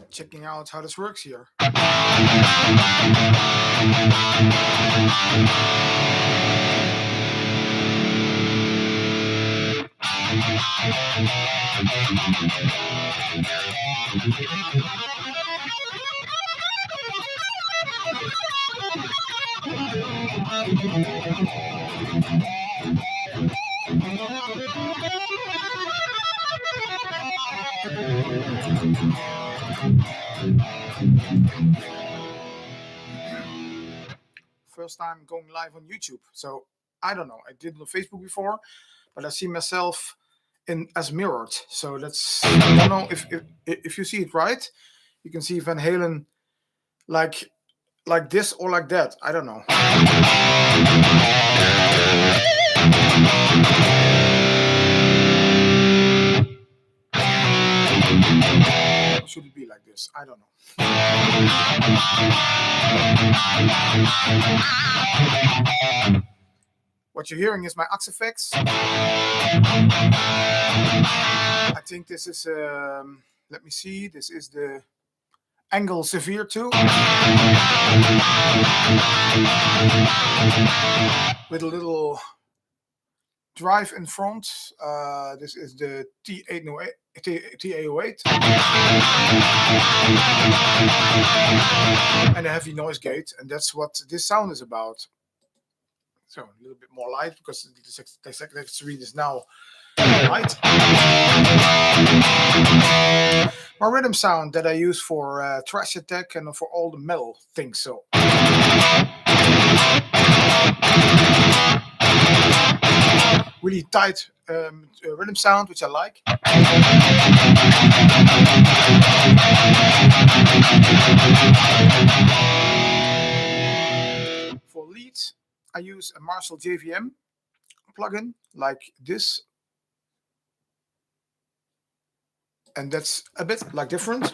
Checking out how this works here. First time going live on YouTube, so I don't know. I did it on Facebook before, but I see myself in as mirrored. So that's, I don't know if you see it right. You can see Van Halen like this or like that. I don't know. Or should it be like this? I don't know. What you're hearing is my Axe effects. I think this is, let me see, this is the Angle Severe 2 with a little drive in front. This is the T808. And a heavy noise gate, and that's what this sound is about. So a little bit more light because the screen is now light. My rhythm sound that I use for thrash attack and for all the metal things. So really tight rhythm sound, which I like. For leads, I use a Marshall JVM plugin like this, and that's a bit like different.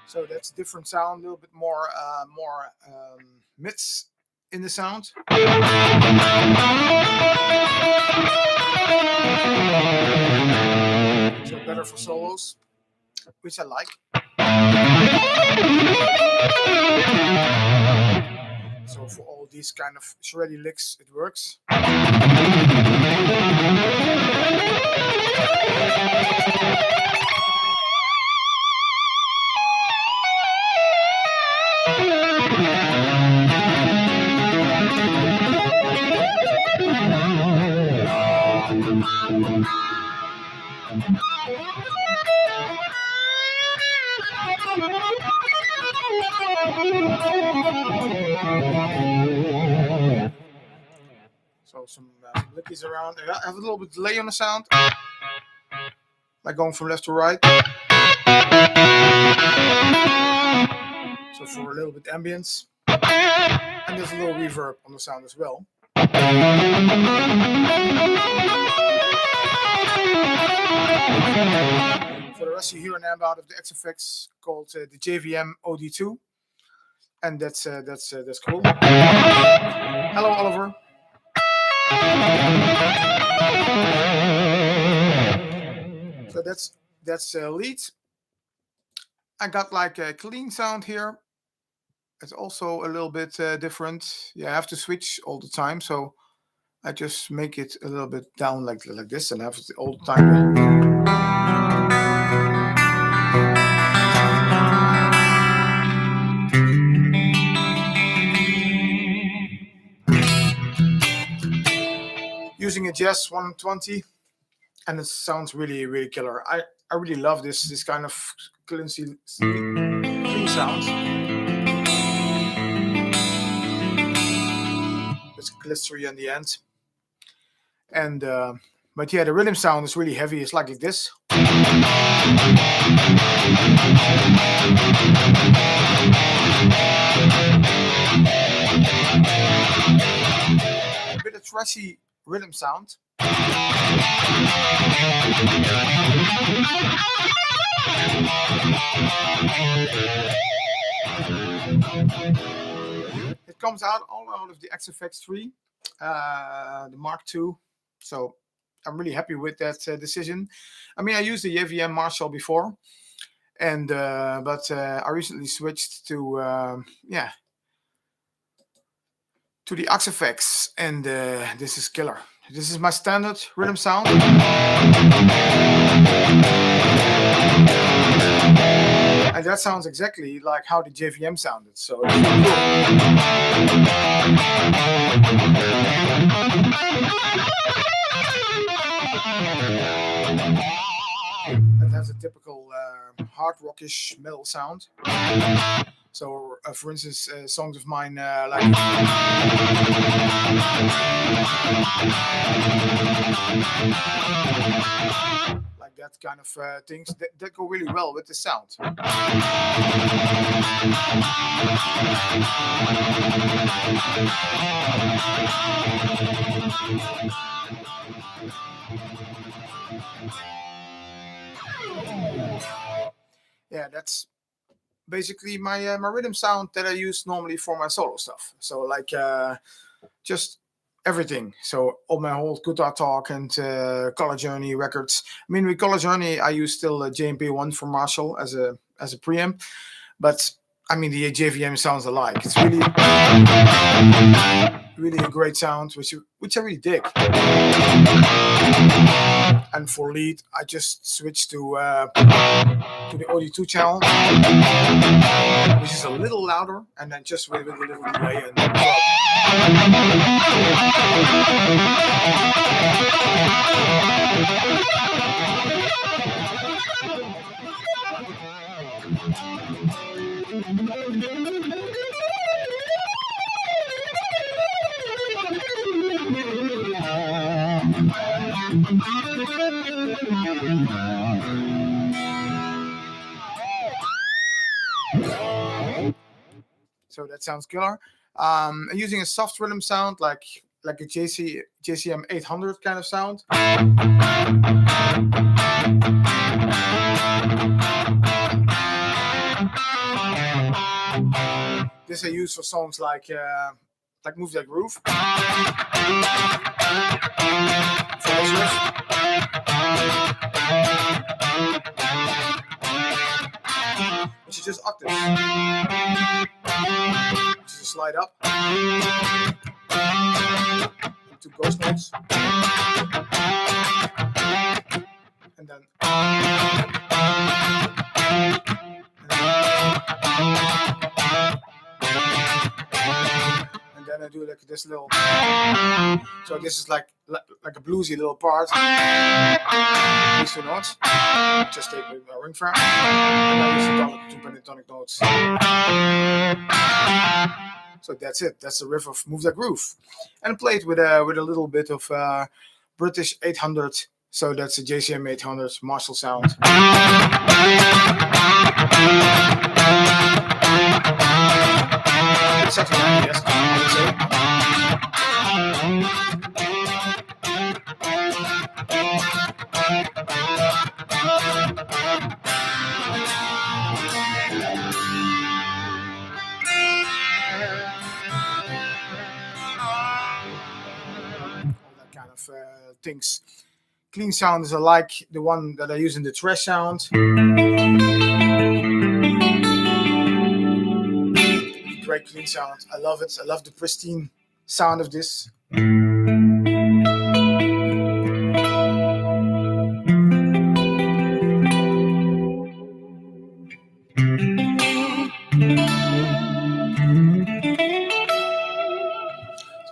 So that's a different sound, a little bit more mids in the sound. So better for solos, which I like. So for all these kind of shreddy licks, it works. So some lickies around. I have a little bit delay on the sound, like going from left to right. So for a little bit ambience, and there's a little reverb on the sound as well. For the rest, you hear an amp out of the XFX called the JVM OD2, and that's cool. Hello, Oliver. So that's lead. I got like a clean sound here. It's also a little bit different. Yeah, I have to switch all the time, so I just make it a little bit down like this, and I have it all the time. Using a Jazz 120, and it sounds really, really killer. I really love this kind of clean sound. It's glittery in the end, and but yeah, the rhythm sound is really heavy. It's like this. A bit of trashy rhythm sound. It comes all out of the XFX3, the Mark II. So I'm really happy with that decision. I mean, I used the JVM Marshall before, and but I recently switched to to the XFX, and this is killer. This is my standard rhythm sound. And that sounds exactly like how the JVM sounded. So it's really cool. It has a typical hard rockish metal sound. So, for instance, songs of mine like that kind of things that go really well with the sound. Yeah, that's basically my rhythm sound that I use normally for my solo stuff. So like just everything. So all my whole Guitar Talk and Color Journey records. I mean, with Color Journey, I use still JMP1 from Marshall as a preamp, but I mean the JVM sounds alike. It's really a great sound, which I really dig. And for lead, I just switched to the OD2 channel, which is a little louder, and then just with a little delay and so that sounds killer. I'm using a soft rhythm sound like a JCM 800 kind of sound. This I use for songs like Move That Groove. For this riff. is just octaves, which is a slide up into ghost notes, and then I do like this little. So this is like a bluesy little part. These two notes. Just take a ring finger, and I use the two pentatonic notes. So that's it. That's the riff of Move That Groove, and played with a little bit of British 800. So that's a JCM 800 Marshall sound. Exactly, yes, I would say. All that kind of things. Clean sounds are like the one that I use in the trash sound. Great clean sound. I love it. I love the pristine sound of this. So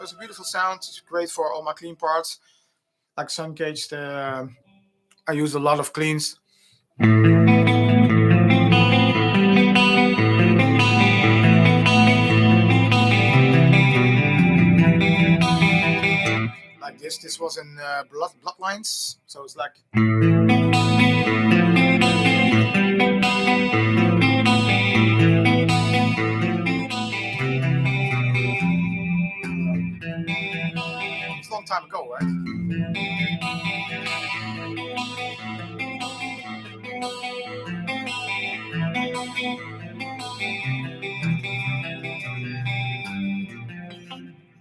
it's a beautiful sound. It's great for all my clean parts. Like Sun Caged, I use a lot of cleans. Like this. This was in Bloodlines. So it's like. It's a long time ago, right? And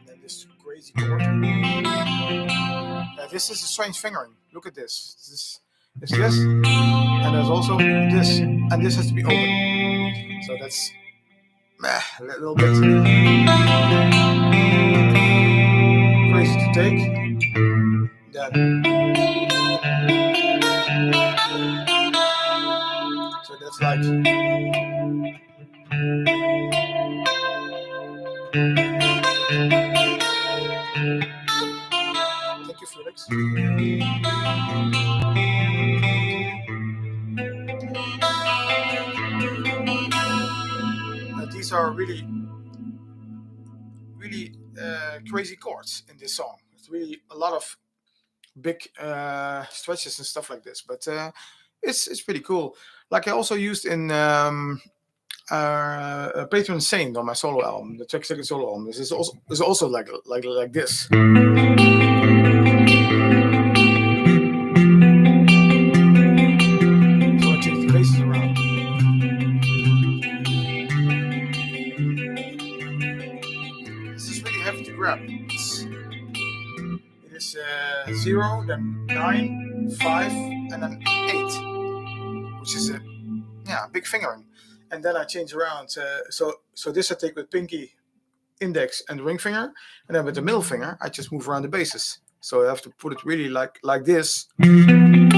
then this crazy chord. This is a strange fingering. Look at this. It's this, and there's also this, and this has to be open. So that's a little bit crazy to take. Then, so that's like. Thank you, Felix. These are really crazy chords in this song. It's really a lot of big stretches and stuff like this, but it's pretty cool. Like I also used in Patron Saint on my solo album, the 2nd solo album. This is also like this. So I change the basses around. This is really heavy to grab. It is 0, then 9, 5, and then 8, which is a big fingering. And then I change around. So this I take with pinky, index, and ring finger, and then with the middle finger I just move around the basses. So I have to put it really like this, and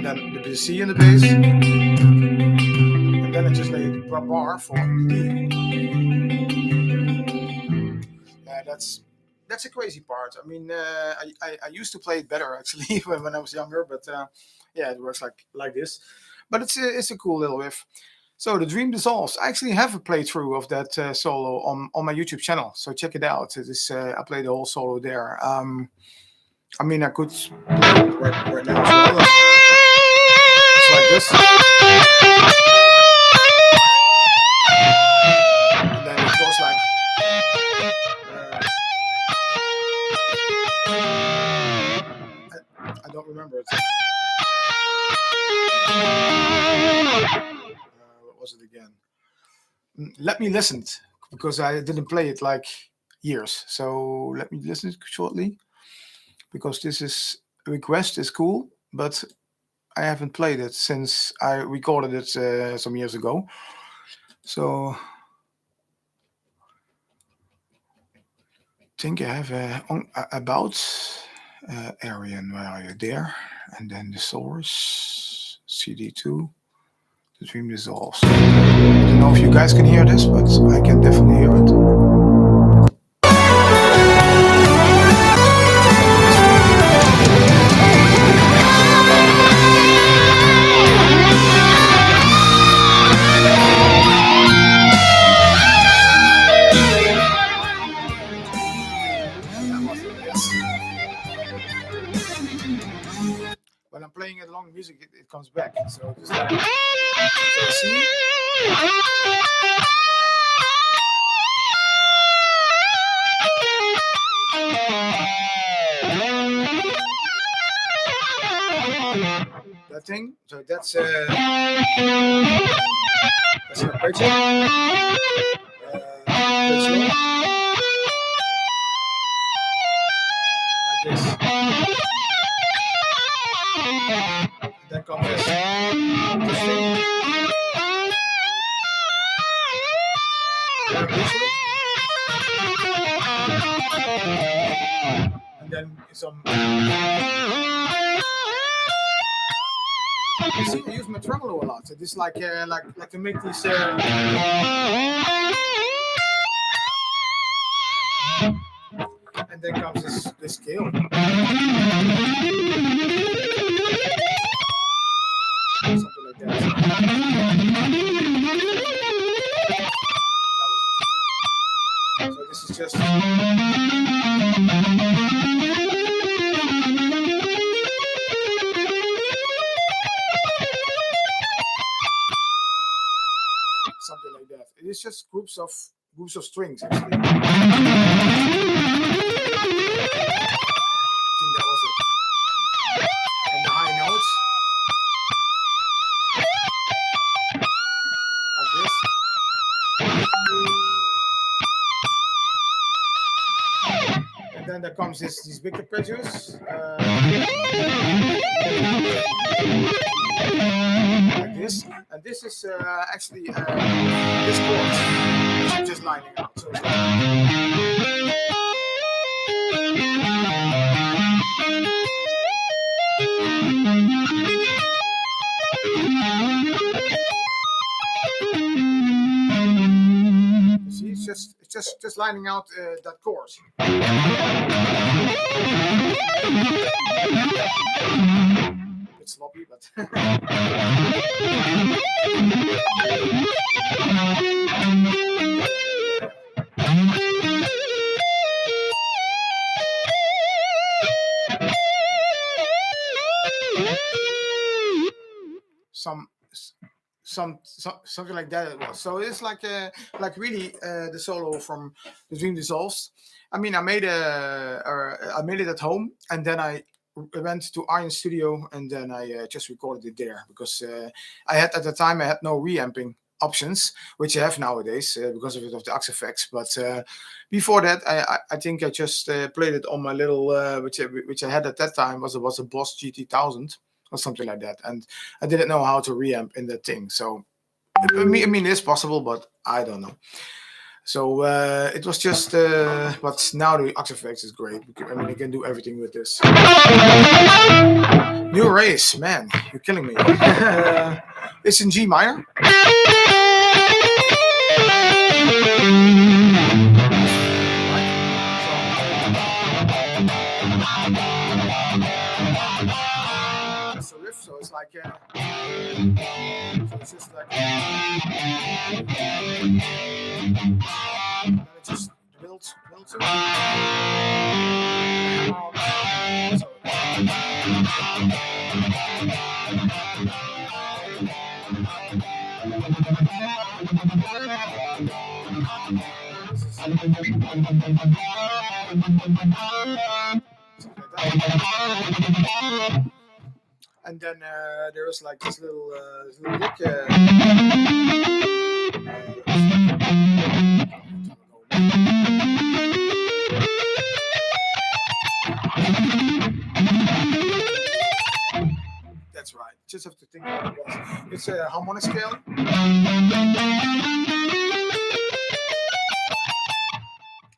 then the C in the bass, and then I just lay the bar for D. That's a crazy part. I mean, I used to play it better actually when I was younger, but it works like this. But it's a cool little riff. So The Dream Dissolves. I actually have a playthrough of that solo on my YouTube channel. So check it out. It is I played the whole solo there. I mean, I could do it right now as well. It's like this. And then it goes like. I don't remember it. What was it again? Let me listen, because I didn't play it like years. So let me listen shortly, because this is request is cool, but I haven't played it since I recorded it some years ago. So think I have about Arian. Where are you? There, and then the source CD2. The dream dissolves. I don't know if you guys can hear this, but I can definitely hear it. That was it, yes. When I'm playing it along music, it comes back. So just like, so see. That thing. So that's an arpeggio. Arpeggio. Like this. Then comes this thing. And then some. You see, I use my tremolo a lot. So this like to make these. And then comes this scale. Something like that. So this is just. Something like that. It is just groups of strings actually. I think that was it. And the high notes. Like this. And then there comes these big arpeggios. Like this. And this is actually this chord, which I'm just lining out. So it's like, you see, it's just lining out that chord. It's sloppy, but something like that it was. So it's like really the solo from The Dream Dissolves. I mean, I made it at home, and then I went to Iron Studio, and then I just recorded it there because I had at the time I had no reamping options, which I have nowadays because of the Axe-Fx. But before that, I think I just played it on my little which I had at that time was a Boss GT1000 or something like that, and I didn't know how to reamp in that thing. So I mean, it's possible, but I don't know. So it was just, but now the Axe-Fx is great. I mean, you can do everything with this. New race, man, you're killing me. It's in G minor. That's a riff, so it's like, so it's just like, and it just builds to it. And then there was like this little lick. That's right. Just have to think what it was. It's a harmonic scale.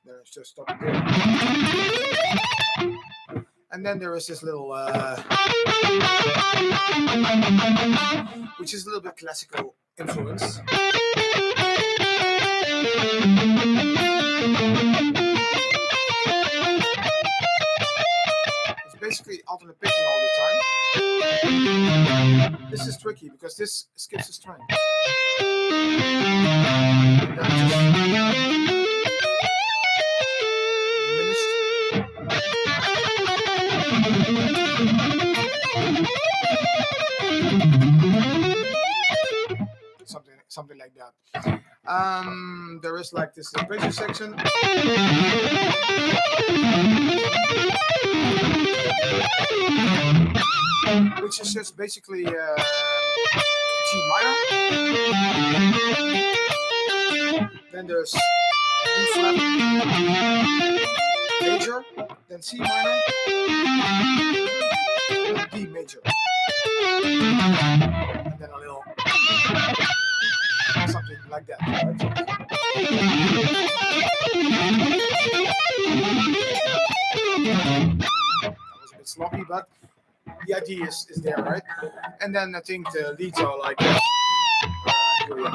There's just stop it there. And then there is this little, which is a little bit classical influence. It's basically alternate picking all the time. This is tricky because this skips a string. And then just something like that. There is like this arpeggio section, which is just basically G minor. Then there's B flat major, then C minor, then D major, and then a little something like that. Right? That was a bit sloppy, but the idea is there, right? And then I think the leads are like that. Here we are.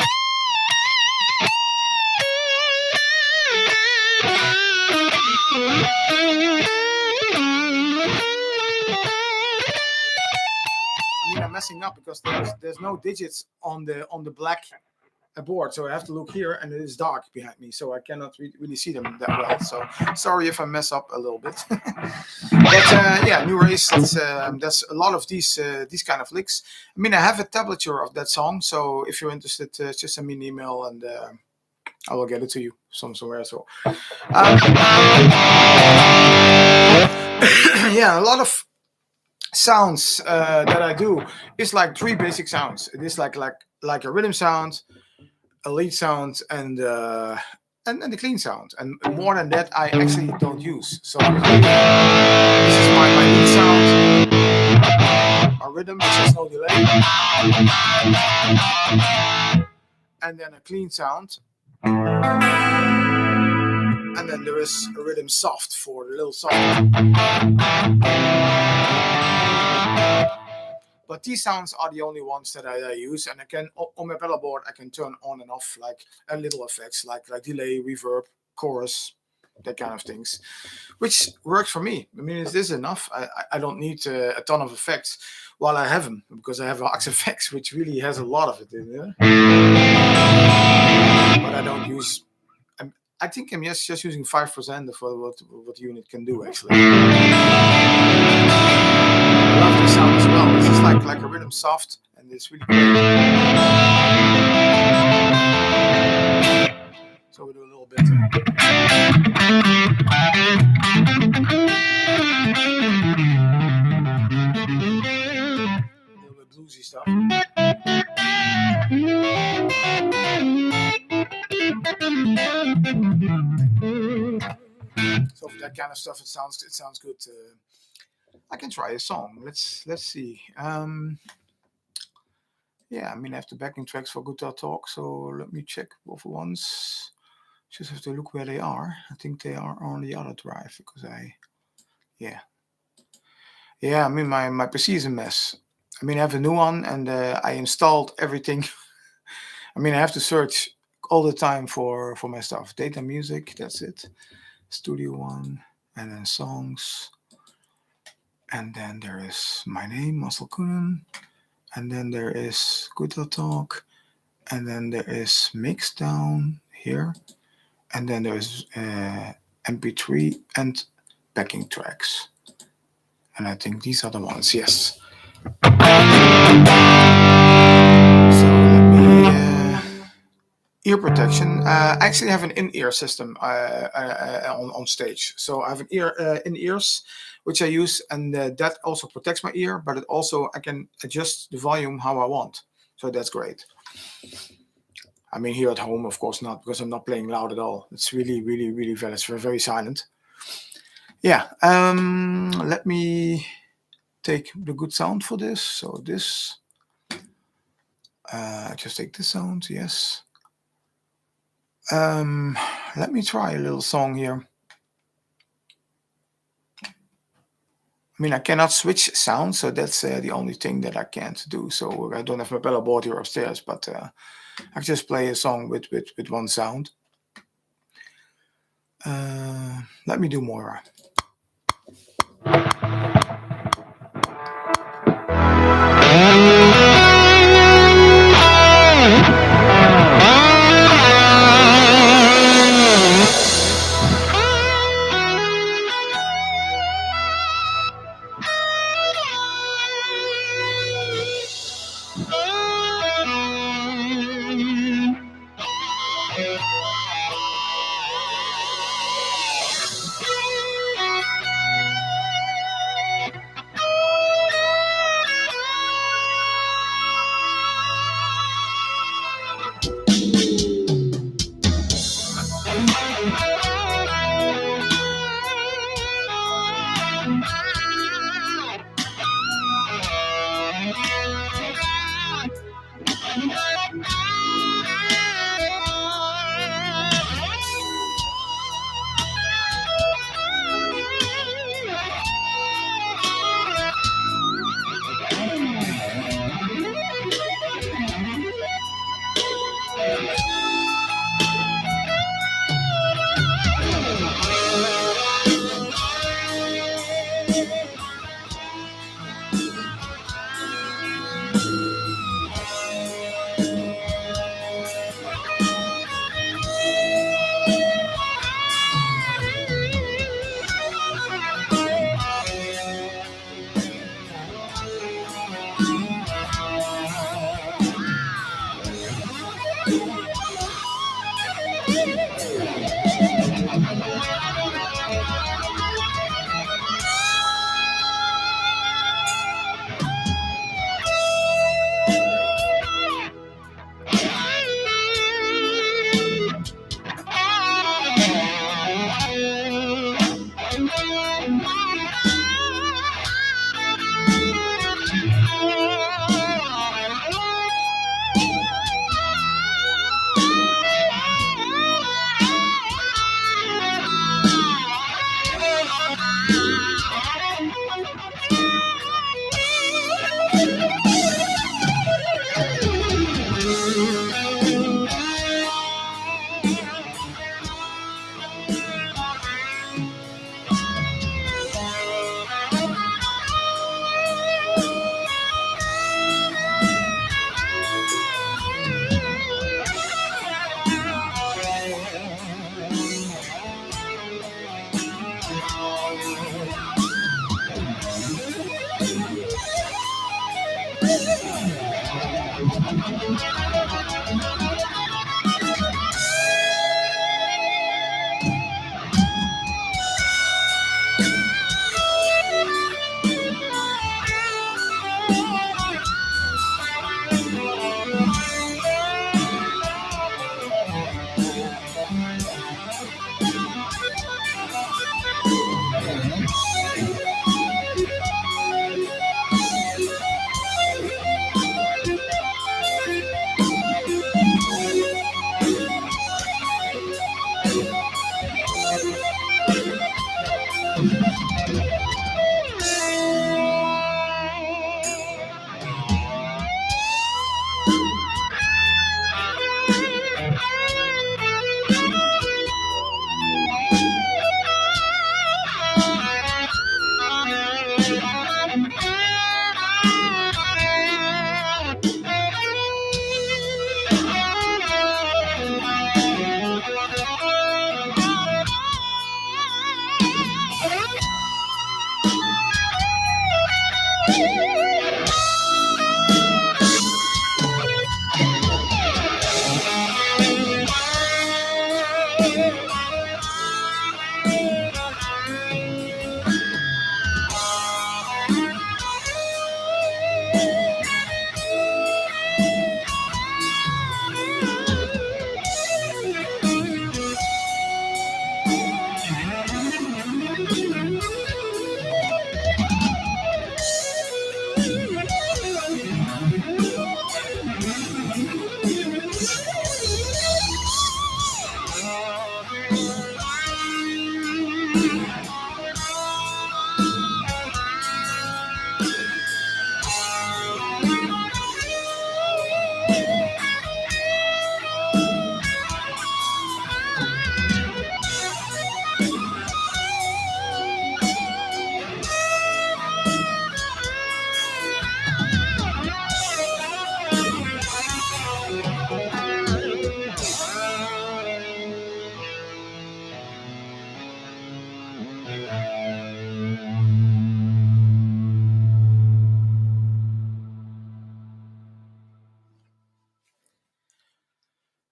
I'm messing up because there's no digits on the black board, so I have to look here, and it is dark behind me, so I cannot really see them that well. So sorry if I mess up a little bit. But yeah, New Race. That's a lot of these kind of licks. I mean, I have a tablature of that song, so if you're interested, just send me an email and I will get it to you somewhere. So yeah, a lot of sounds that I do is like 3 basic sounds. It is like a rhythm sound, a lead sound, and the clean sound. And more than that, I actually don't use. So this is my lead sound, a rhythm, which has no delay, and then a clean sound. And then there is a rhythm soft for the little soft. But these sounds are the only ones that I use, and I can on my pedal board I can turn on and off like a little effects like delay, reverb, chorus, that kind of things, which works for me. I mean, this is enough. I don't need a ton of effects while I have them, because I have Axe Effects, which really has a lot of it in there. But I don't use. I think I'm just using 5% of what the unit can do actually. I love the sound as well. This is like a rhythm soft, and it's really great. So we do a little bit. A little bit bluesy stuff. So for that kind of stuff, it sounds good. I can try a song. Let's see. Yeah, I mean, I have the backing tracks for Guitar Talk, so let me check both ones. Just have to look where they are. I think they are on the other drive because yeah. I mean, my PC is a mess. I mean, I have a new one, and I installed everything. I mean, I have to search all the time for my stuff. Data music, that's it. Studio One, and then songs. And then there is my name, Marcel Koenen. And then there is Guitar Talk. And then there is Mix down here. And then there's MP3 and backing tracks. And I think these are the ones, yes. So let me... ear protection. I actually have an in-ear system on stage. So I have an in-ears, which I use, and that also protects my ear, but I can adjust the volume how I want. So that's great. I mean, here at home, of course not, because I'm not playing loud at all. It's really, really, really very silent. Yeah. Let me take the good sound for this. So this, just take this sound, yes. Let me try a little song here. I mean, I cannot switch sound, so that's the only thing that I can't do. So I don't have my pedal board here upstairs, but I just play a song with one sound. Let me do more.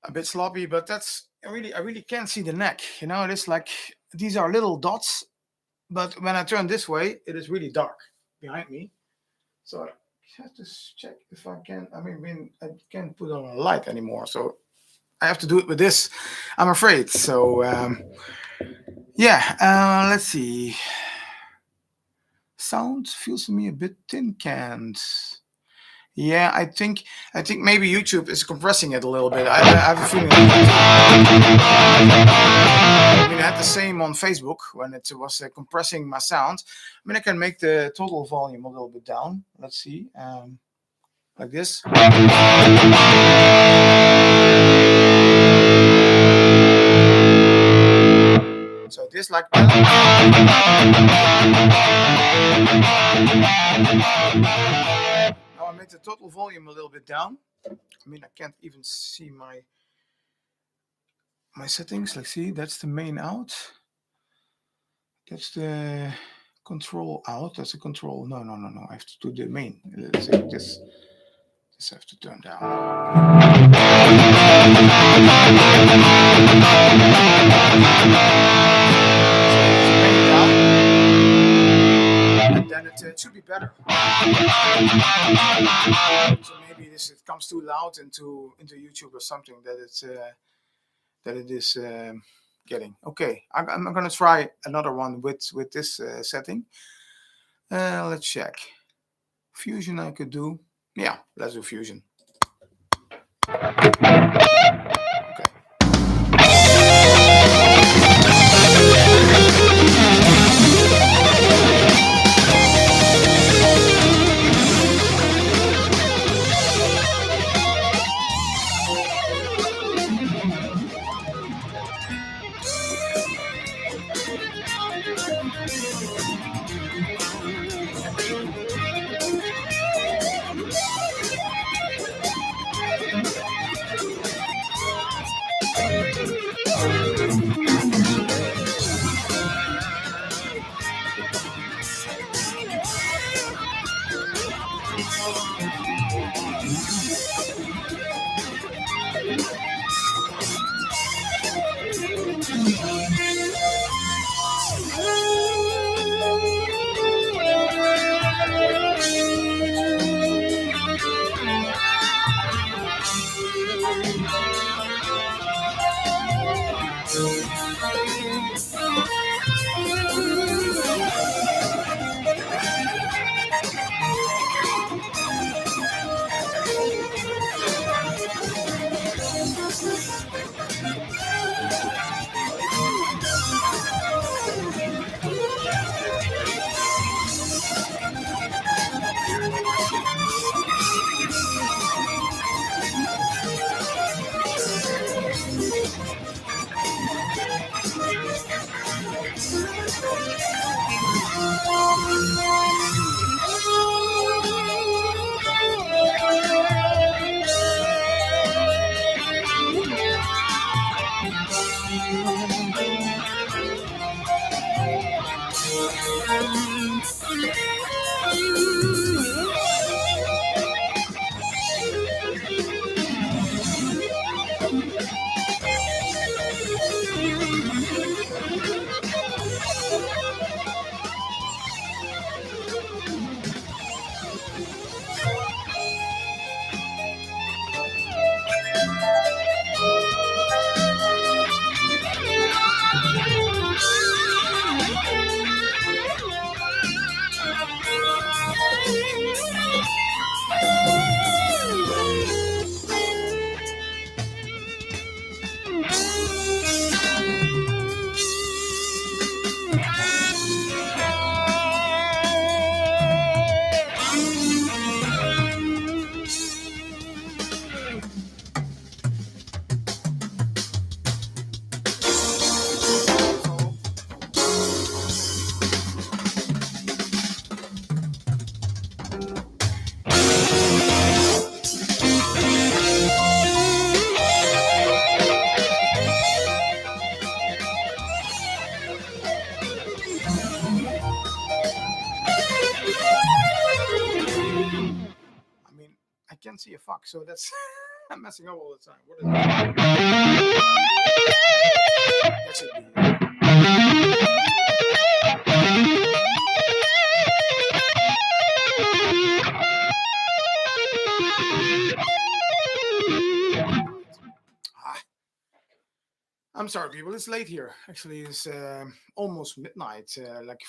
a bit sloppy, but that's I really can't see the neck. It is like these are little dots, but when I turn this way, it is really dark behind me. So I have to check if I can. I can't put on a light anymore, so I have to do it with this. I'm afraid. So yeah, let's see. Sound feels to me a bit tin canned. Yeah, I think maybe YouTube is compressing it a little bit. I have a feeling. I had the same on Facebook when it was compressing my sound. I can make the total volume a little bit down. Let's see, like this. So this like that. Now I made the total volume a little bit down. I can't even see my settings. Like, see, that's the main out. That's the control out. That's the control. No. I have to do the main. Let's see, this have to turn down. And then it should be better. So maybe it comes too loud into YouTube or something that it is getting. Okay, I'm gonna try another one with this setting. Let's check. Fusion I could do. Yeah, let's do fusion. Okay. I can't see a fuck, so that's I'm messing up all the time. What is that? That should be. I'm sorry, people. It's late here. Actually, it's almost midnight. Like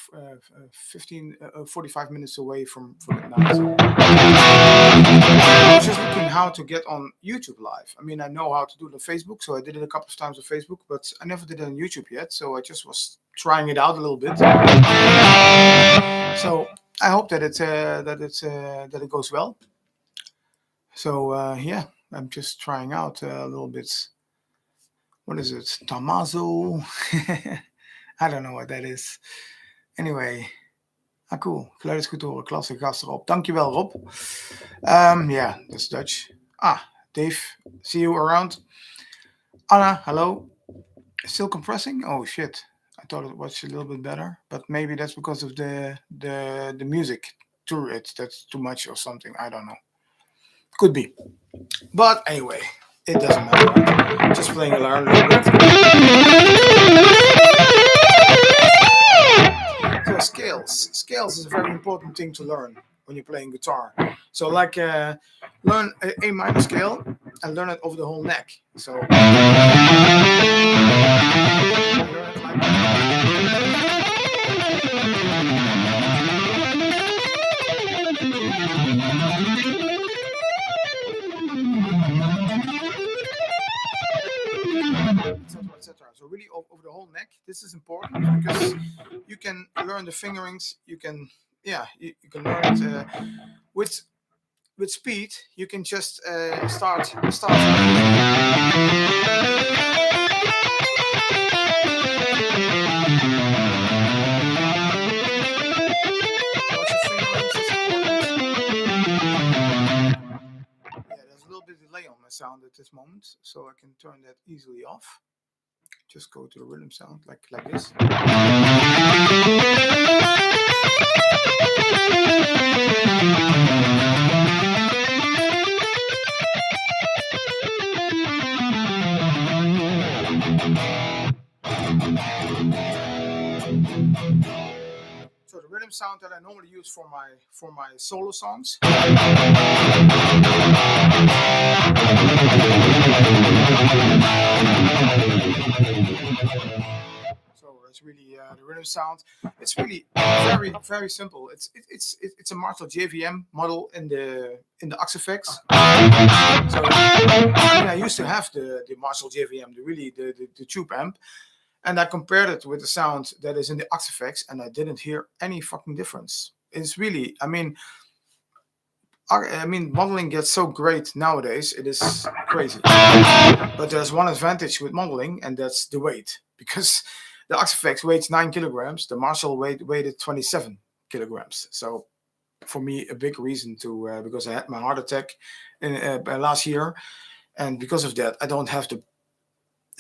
45 minutes away from midnight. So I was just looking how to get on YouTube live. I mean, I know how to do it on Facebook, so I did it a couple of times on Facebook, but I never did it on YouTube yet. So I just was trying it out a little bit. So I hope that it goes well. So yeah, I'm just trying out a little bit. What is it? Tommaso? I don't know what that is. Anyway. Cool. Geluid is goed horen. Klasse gast erop. Dankjewel, Rob. Yeah, that's Dutch. Dave, see you around. Anna, hello. Still compressing? Oh shit. I thought it was a little bit better, but maybe that's because of the music through it. That's too much or something. I don't know. Could be. But anyway, it doesn't matter. Just playing along a little bit. So scales is a very important thing to learn when you're playing guitar. So like learn A minor scale and learn it over the whole neck. So learn it like etc. So really over the whole neck. This is important because you can learn the fingerings. You can you can learn it with speed. You can just start. There's a little bit of delay on my sound at this moment, so I can turn that easily off. Just go to the rhythm sound like this. So the rhythm sound that I normally use for my solo songs. So it's really the rhythm sound. It's really very very simple. It's a Marshall JVM model in the Axe-Fx. So I used to have the Marshall JVM, the tube amp. And I compared it with the sound that is in the Axe-Fx, and I didn't hear any fucking difference. It's really, I mean, modeling gets so great nowadays. It is crazy. But there's one advantage with modeling, and that's the weight. Because the Axe-Fx weighs 9 kilograms. The Marshall weighed 27 kilograms. So for me, a big reason to, because I had my heart attack last year. And because of that, I don't have the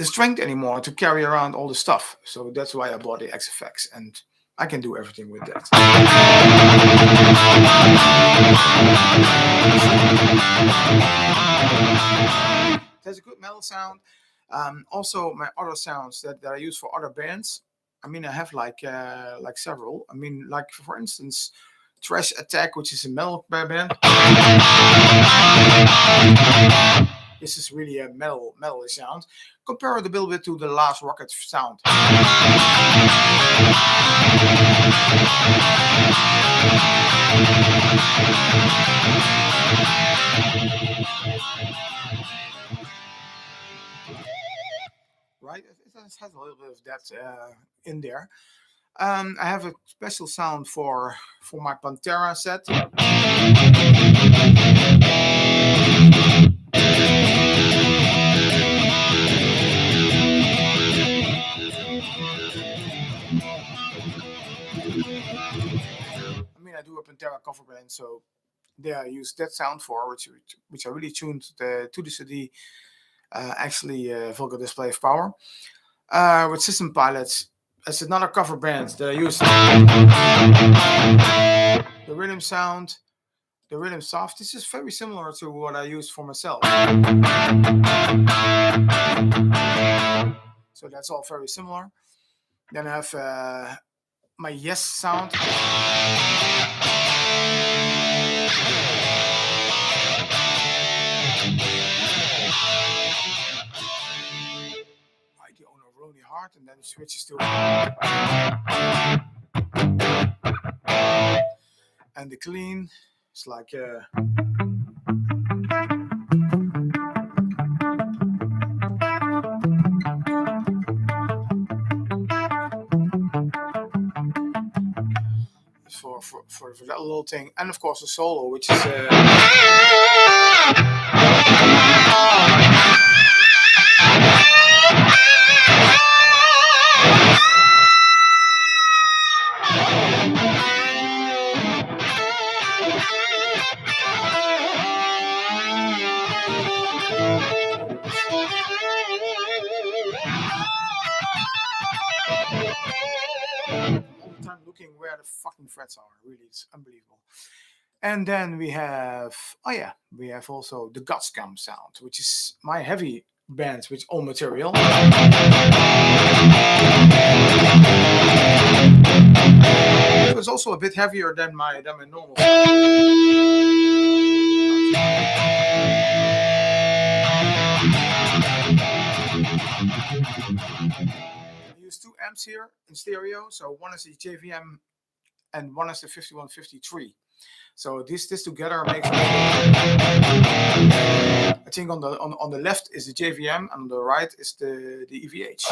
strength anymore to carry around all the stuff. So that's why I bought the Axe-Fx, and I can do everything with that. It has a good metal sound. Also, my other sounds that I use for other bands. I mean, I have like several. I mean, like for instance, Trash Attack, which is a metal band. This is really a metal sound. Compare it a little bit to the Last Rocket sound. Right? It has a little bit of that in there. I have a special sound for my Pantera set. I mean, I do a Pantera cover band, so there I use that sound for, which I really tuned to the CD. Vulgar Display of Power. With System Pilots, as another cover band that I use the rhythm sound the rhythm soft. This is very similar to what I use for myself. So that's all very similar. Then I have my yes sound. Right, the owner really hard, and then it switches to. And the clean, it's like. For that little thing, and of course the solo, which is all the time looking where the fucking frets are. Really, it's unbelievable. And then we have, oh yeah, we have also the Gutscam sound, which is my heavy bands with all material. It was also a bit heavier than my normal sound. I use two amps here in stereo, so one is the JVM and one is the 5153. So this together makes. I think on the left is the JVM, and on the right is the EVH.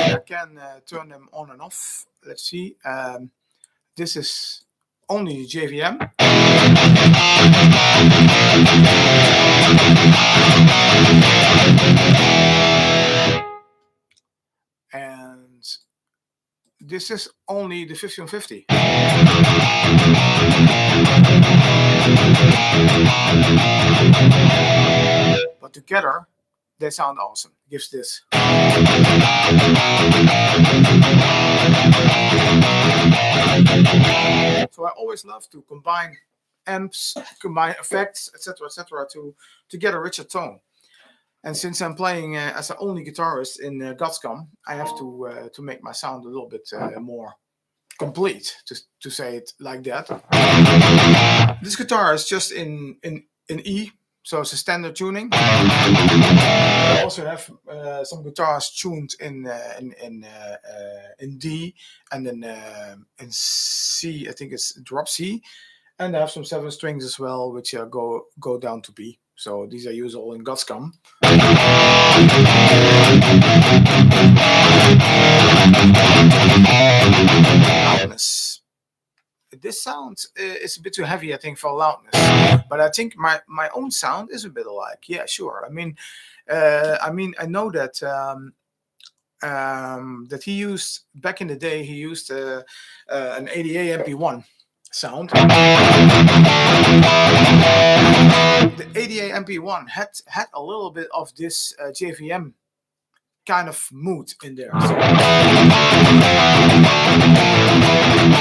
I can turn them on and off. Let's see. This is only the JVM. And this is only the 5150. But together, they sound awesome. Gives this. So I always love to combine amps, combine effects, etc., to get a richer tone. And since I'm playing as the only guitarist in Gutscam, I have to make my sound a little bit more complete, to say it like that. This guitar is just in E, so it's a standard tuning. I also have some guitars tuned in D, and then in C, I think it's drop C, and I have some 7 strings as well, which go down to B. So these are used all in Gutscam. Loudness. This sound is a bit too heavy, I think, for loudness. But I think my own sound is a bit alike. Yeah, sure. I mean, I know that that he used back in the day. He used an ADA MP1 sound. The ADA MP1 had a little bit of this JVM kind of mood in there. So,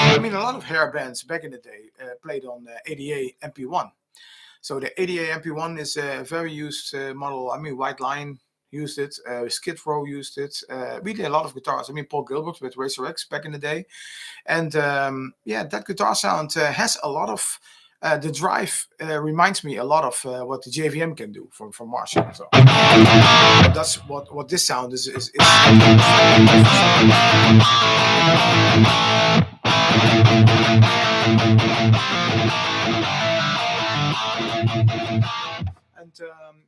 I mean, a lot of hair bands back in the day played on ADA MP1. So the ADA MP1 is a very used model. I mean, White Line used it, Skid Row used it. Really a lot of guitars. I mean, Paul Gilbert with Razor X back in the day. And yeah, that guitar sound has a lot of the drive reminds me a lot of what the JVM can do from Marshall. So that's what this sound is. And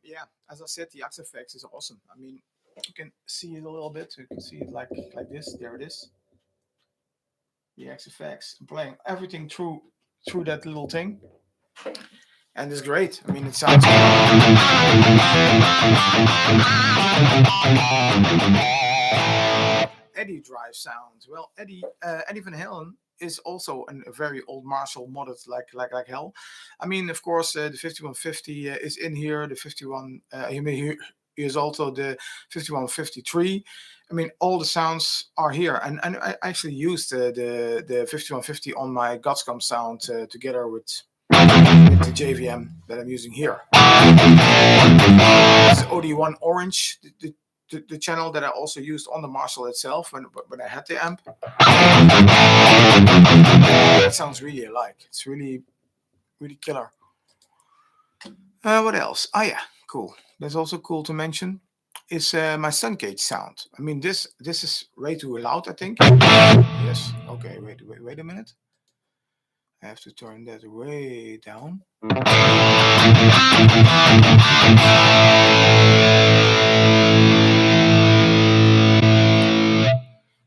yeah, as I said, the XFX is awesome. I mean, you can see it a little bit. You can see it like this. There it is. The XFX. I'm playing everything through that little thing. And it's great. I mean, it sounds Eddie drive sound. Well, Eddie Van Halen is also a very old Marshall modded like hell. I mean, of course, the 5150 is in here. The 51. You may use also the 5153. I mean, all the sounds are here, and I actually used the 5150 on my Godscom sound together with the JVM that I'm using here. This is OD1 Orange, the channel that I also used on the Marshall itself when I had the amp. That sounds really alike. It's really killer. What else? Ah, yeah, cool. That's also cool to mention. Is my sun gauge sound. I mean, this is way too loud, I think. Yes. Okay. Wait a minute. I have to turn that way down.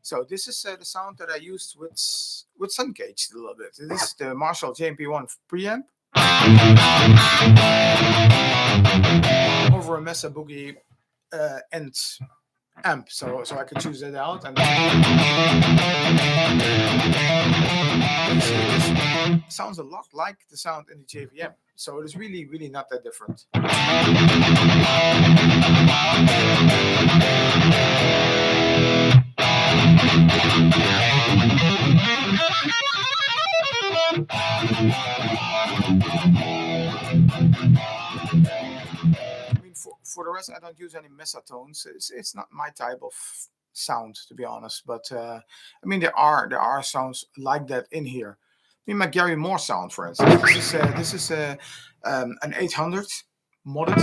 So this is the sound that I used with sun gauge a little bit. This is the Marshall JMP1 preamp over a Mesa Boogie end amp, so I could choose that out, and this sounds a lot like the sound in the JVM, so it is really not that different. I mean, for the rest, I don't use any Mesa tones. It's not my type of sound, to be honest. But I mean, there are sounds like that in here. I mean, my Gary Moore sound, for instance. This is an 800 modded.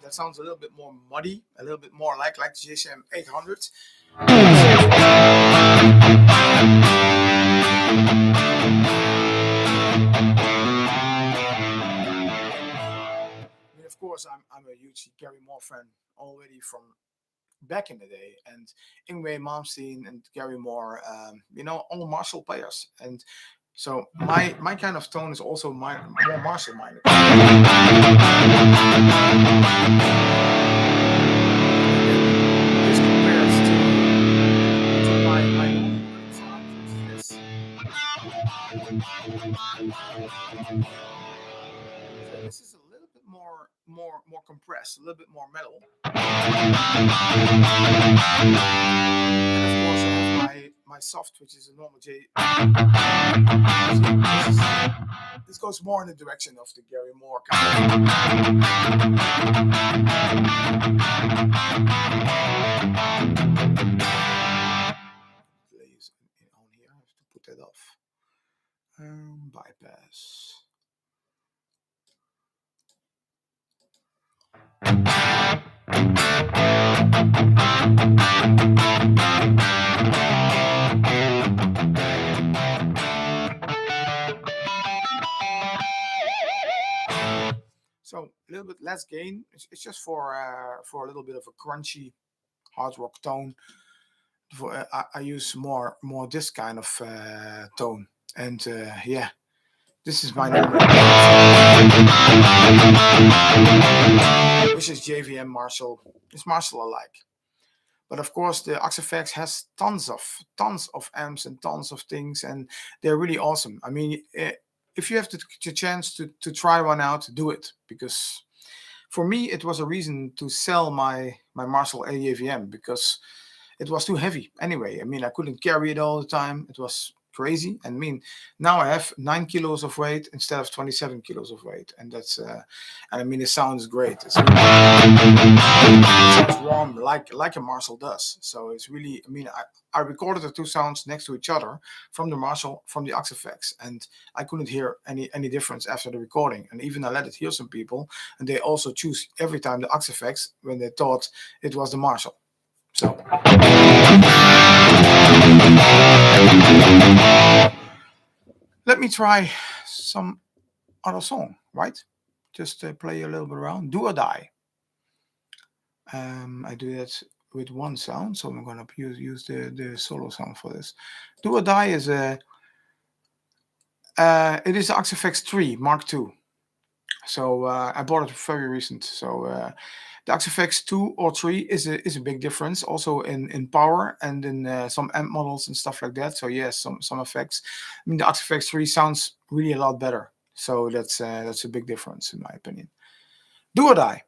That sounds a little bit more muddy, a little bit more like the GSM 800. I mean, of course, I'm a huge Gary Moore fan already from back in the day, and Ingwe Malmsteen and Gary Moore, all Marshall players, and so my kind of tone is also more Marshall minded. This compares to my normal sound, which is this. So this is a little bit more compressed, a little bit more metal. And of course, I have my soft, which is a normal J. This goes more in the direction of the Gary Moore kind of. Please, on here, I have to put that off. Bypass. So a little bit less gain. It's just for a little bit of a crunchy hard rock tone. I use more this kind of tone, and yeah, this is my number, which is JVM Marshall. It's Marshall alike. But of course, the Oxyfx has tons of amps and tons of things, and they're really awesome. I mean, if you have the chance to try one out, do it, because for me it was a reason to sell my Marshall AAVM, because it was too heavy anyway. I mean, I couldn't carry it all the time. It was crazy. And I mean, now I have 9 kilos of weight instead of 27 kilos of weight, and that's and I mean, it sounds great. It sounds warm like a Marshall does. So it's really, I mean, I recorded the two sounds next to each other from the Marshall, from the Oxyfx, and I couldn't hear any difference after the recording. And even I let it hear some people, and they also choose every time the Oxyfx when they thought it was the Marshall. So let me try some other song, right? Just play a little bit around. Do or Die. I do that with one sound, so I'm gonna use the solo sound for this. Do or Die is it is Oxyfx 3 Mark II. So I bought it very recent. So The XFX 2 or 3 is a big difference also in power and in some amp models and stuff like that. So yes, some effects. I mean, the XFX 3 sounds really a lot better. So that's a big difference in my opinion. Do or die.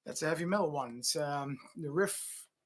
That's a heavy metal one. It's the riff.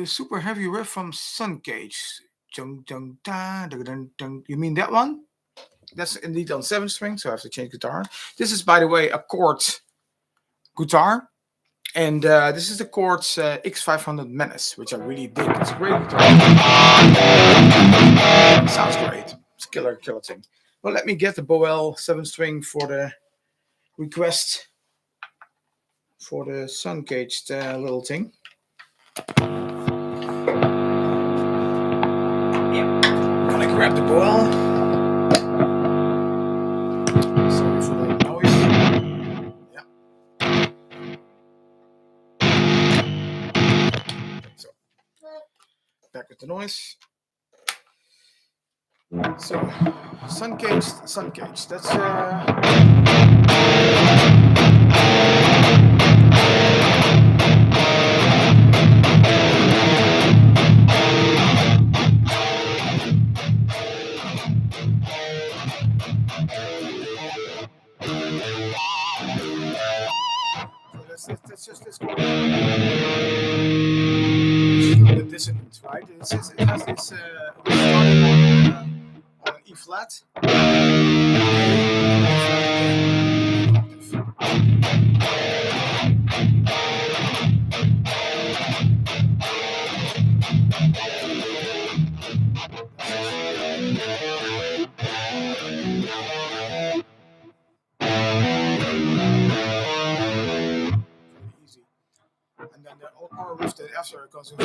the super heavy riff from Sun Cage. Dung, dung, da, dung, dung, dung. You mean that one? That's indeed on 7 string, so I have to change guitar. This is, by the way, a chord guitar. And this is the Chords X500 Menace, which I really dig. It's a great guitar. Sounds great. It's a killer thing. Well, let me get the Boel 7 string for the request for the sun caged little thing. Yeah. Gonna grab the Boel. Sorry for the noise. Yeah. So, back with the noise. So, sun caged. That's that's just this chord. The dissonance, right? It has this starting on an E flat. Easy. And then the or riff that after it goes in.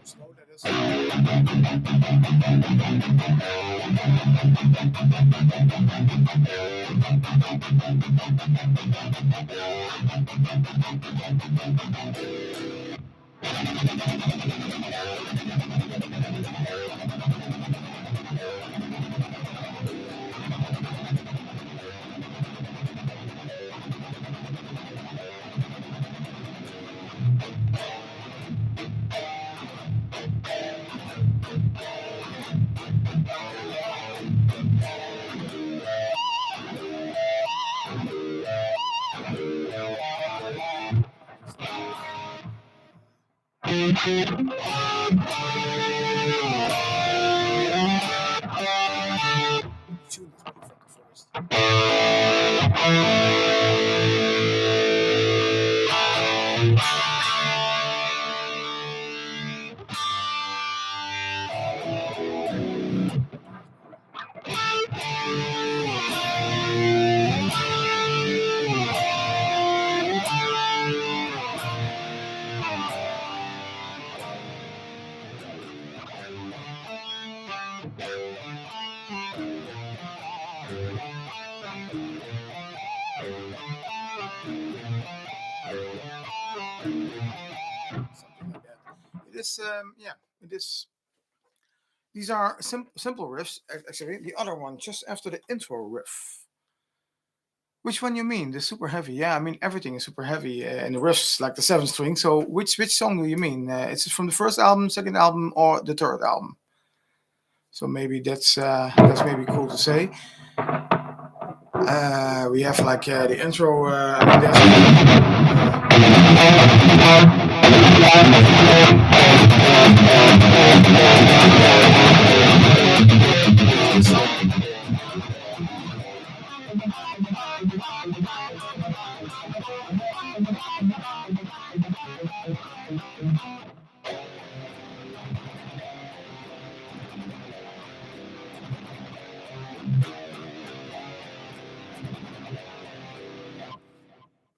Slow that is. Tune is pretty fucking forced. something like that. It is, yeah, it is. These are simple riffs. Actually, the other one just after the intro riff. Which one you mean? The super heavy? Yeah, I mean everything is super heavy in the riffs, like the seven string. So which song do you mean? Is it from the first album, second album, or the third album? So maybe that's maybe cool to say. We have like the intro. I mean, there's this song.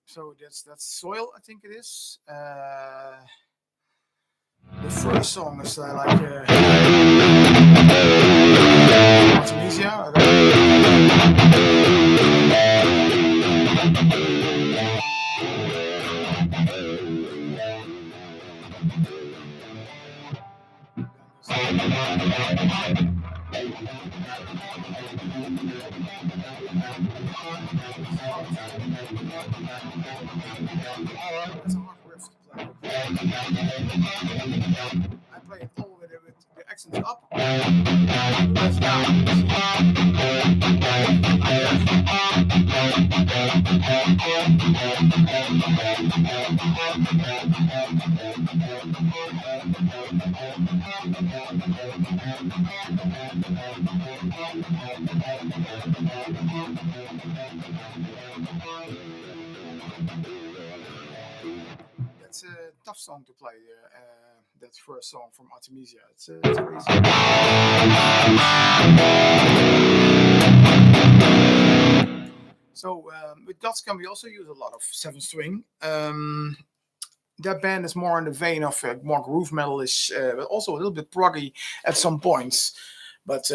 So that's soil, I think it is. The first song is like Artemisia. That's a hard riff to play. I play it all with the accents up, the rest down. That's a tough song to play. That first song from Artemisia. It's crazy. So with Dotcom we also use a lot of seven string. That band is more in the vein of more groove metalish, but also a little bit proggy at some points. But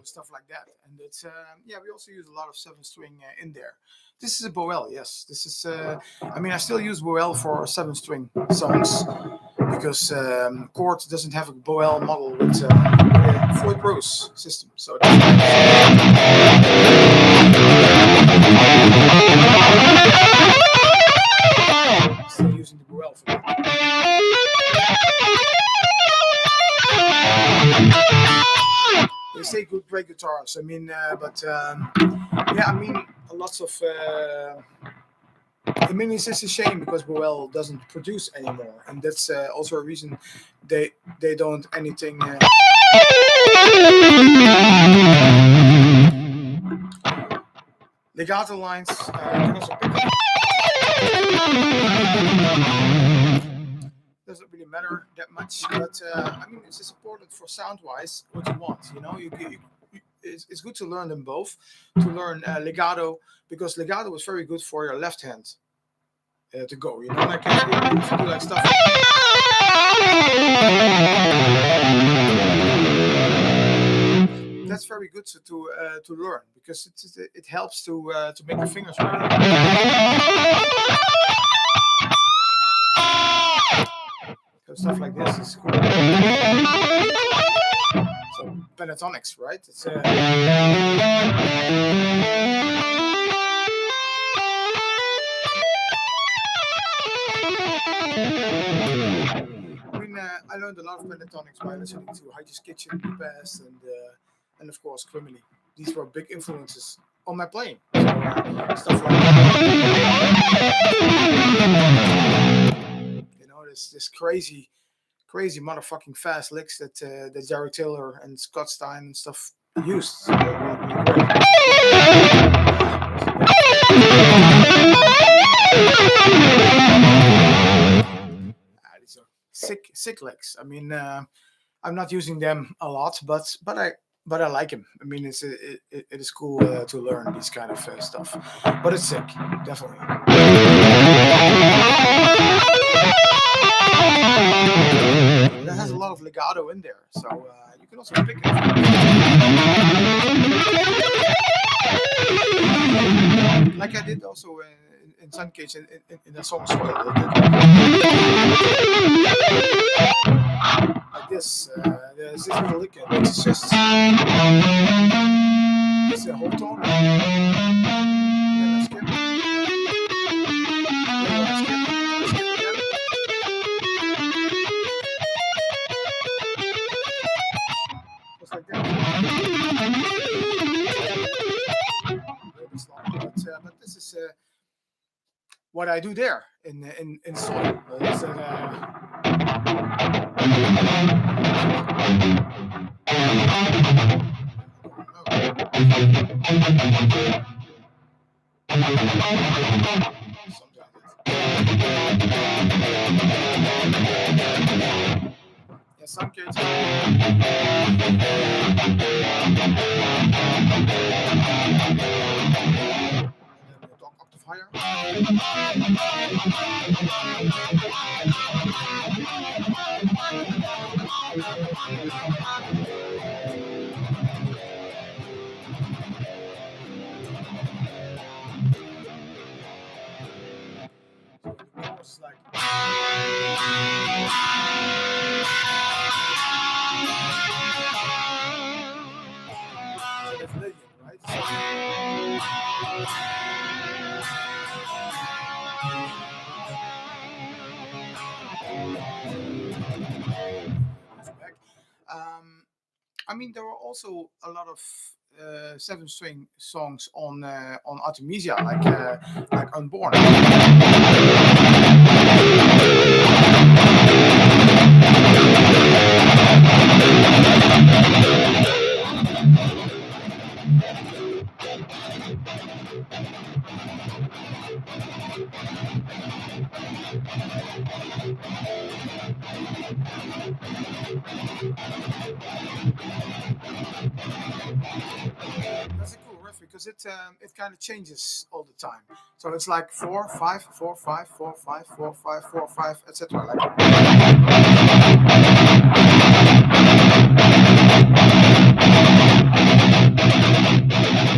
stuff like that, and it's yeah. We also use a lot of seven string in there. This is a Boel, yes. This is. I mean, I still use Boel for seven string songs because Chord doesn't have a Boel model with Floyd Rose system. So still using the Boel for that. They say good great guitars. I mean, but yeah, I mean, lots of. I mean, it's just a shame because Boel doesn't produce anymore, and that's also a reason they don't anything. Legato lines can also pick up. Doesn't really matter that much, but I mean, it's just important for sound-wise what you want. You know, it's good to learn them both. To learn legato because legato is very good for your left hand to go. You know, like if you do like stuff. That's very good to learn because it helps to make your fingers right. So stuff like this is cool. So pentatonics, right? It's I mean, I learned a lot of pentatonics by listening to Heidi's Kitchen in the past, and of course Criminy. These were big influences on my playing. So, stuff like that. You know, this crazy crazy motherfucking fast licks that Jerry Taylor and Scott Stein and stuff used. So it would be these are sick licks. I mean, I'm not using them a lot, but I like him. I mean, it is cool to learn these kind of stuff. But it's sick, definitely. That has a lot of legato in there, so you can also pick it. Like I did also in Sun Cage in the song as well. Like this, there's this little lick, it's just it's a whole tone. And then I skip. Just like that. But this is what I do there in soul. Yeah, some kids. Talk up to fire. It's like it's million, right? I mean, there are also a lot of 7-string songs on Artemisia, like Unborn. That's a cool riff because it kind of changes all the time. So it's like 4 5 4 5 4 5 4 5 4 5 etc. Like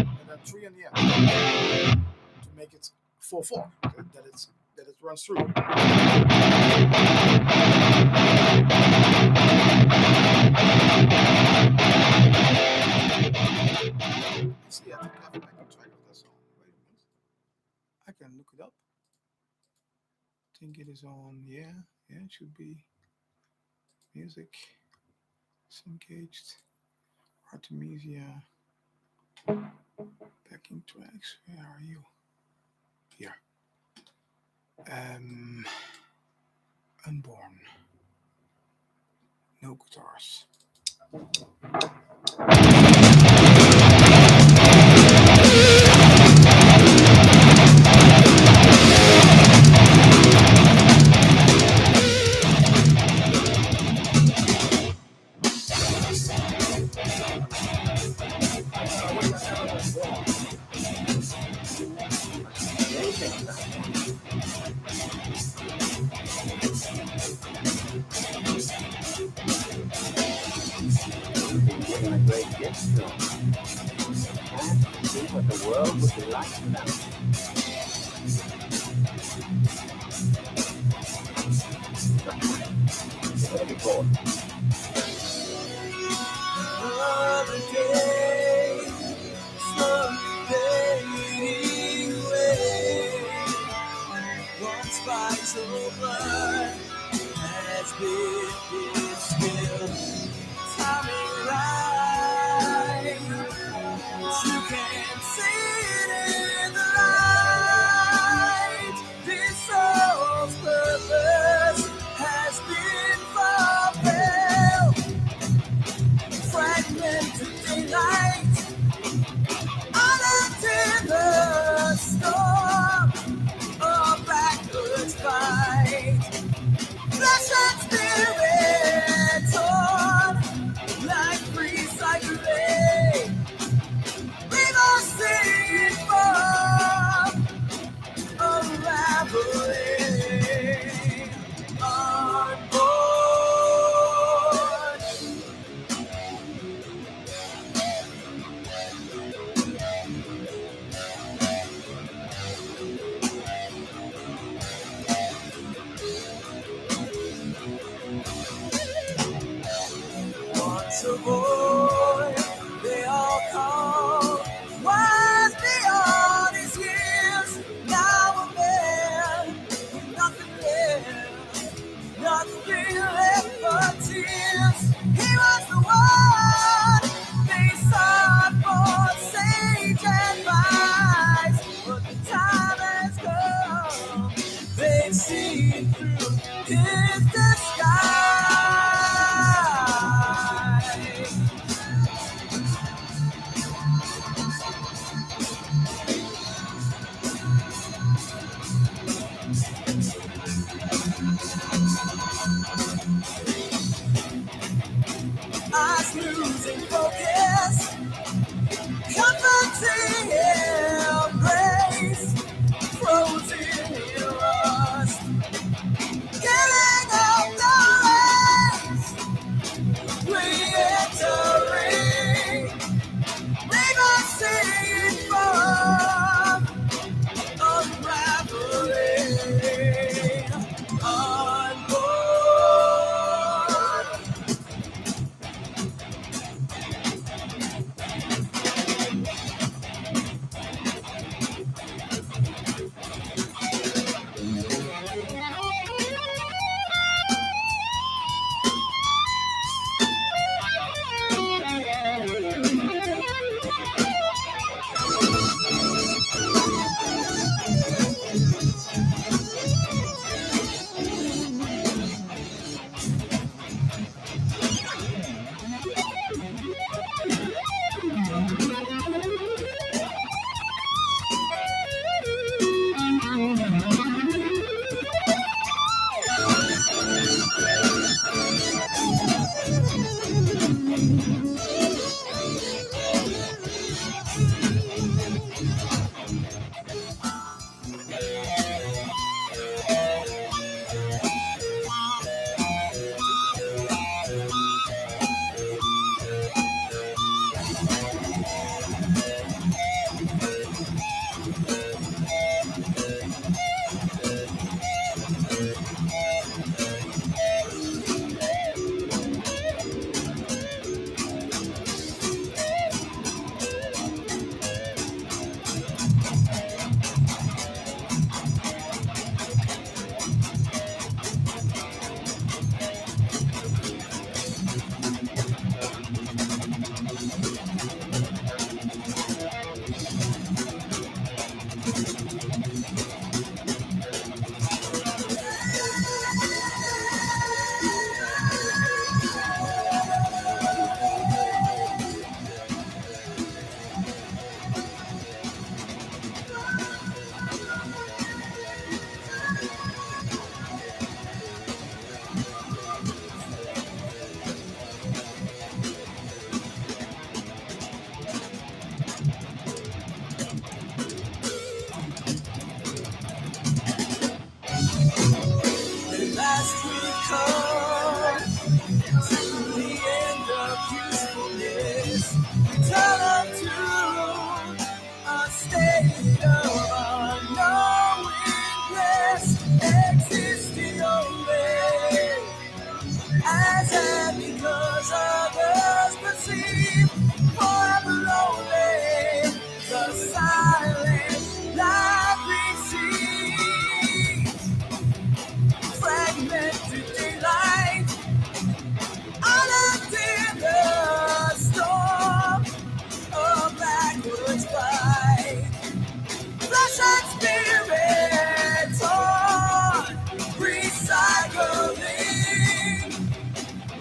and then 3 in the end to make it 4 4 that it runs through. See, I think I have a backup track of that song. Wait a minute. I can look it up. I think it is on, yeah, it should be music, Disengaged, Artemisia, backing tracks. Where are you? Here. Unborn. No guitars. A great gesture and see what the world would be like without it. It's going to be bored. Another day, slowly fading away. One spot of blood has been distilled. Timing right, you can see it in the light. This soul's purpose has been fulfilled. into daylight, out into the storm, a backwards fight. Flesh and spirit torn, like recycling. We must sing from unraveling on board. Once a boy, they all call, wise beyond his years. Now a man with nothing left but tears. He was the one they sought for sage advice, but the time has come. They've seen through his disguise. Eyes losing focus, comforting embrace, frozen in rust, killing up the race, re-entering, they must sing from unraveling on board. Last we come to the end of usefulness. Return unto a state of unknowingness, existing only as and because others perceive, forever lonely, the silent life receives. Fragmented daylight, out in the storm, a backwards fight. Flesh and spirit torn, recycling.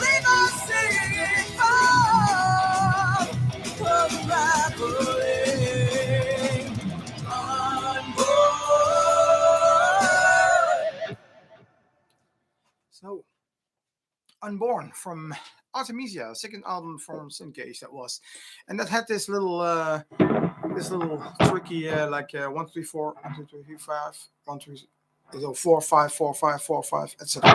We must sing from Unborn from Artemisia, second album from Syncage that was, and that had this little tricky like 1 3 4 1 2 3 4 5 1 3 so 4 5 4 5 4 5 etc.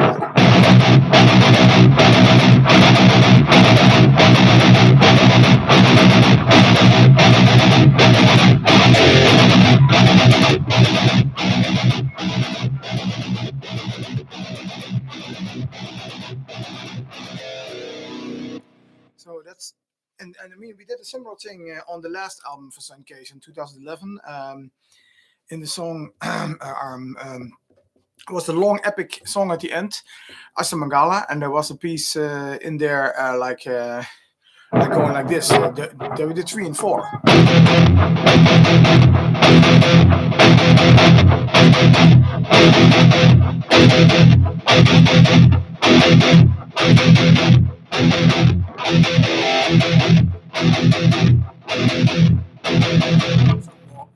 So that's and I mean we did a similar thing on the last album for Syncage in 2011 in the song was the long epic song at the end, Asamangala, and there was a piece in there like going like this. There we did 3 and 4.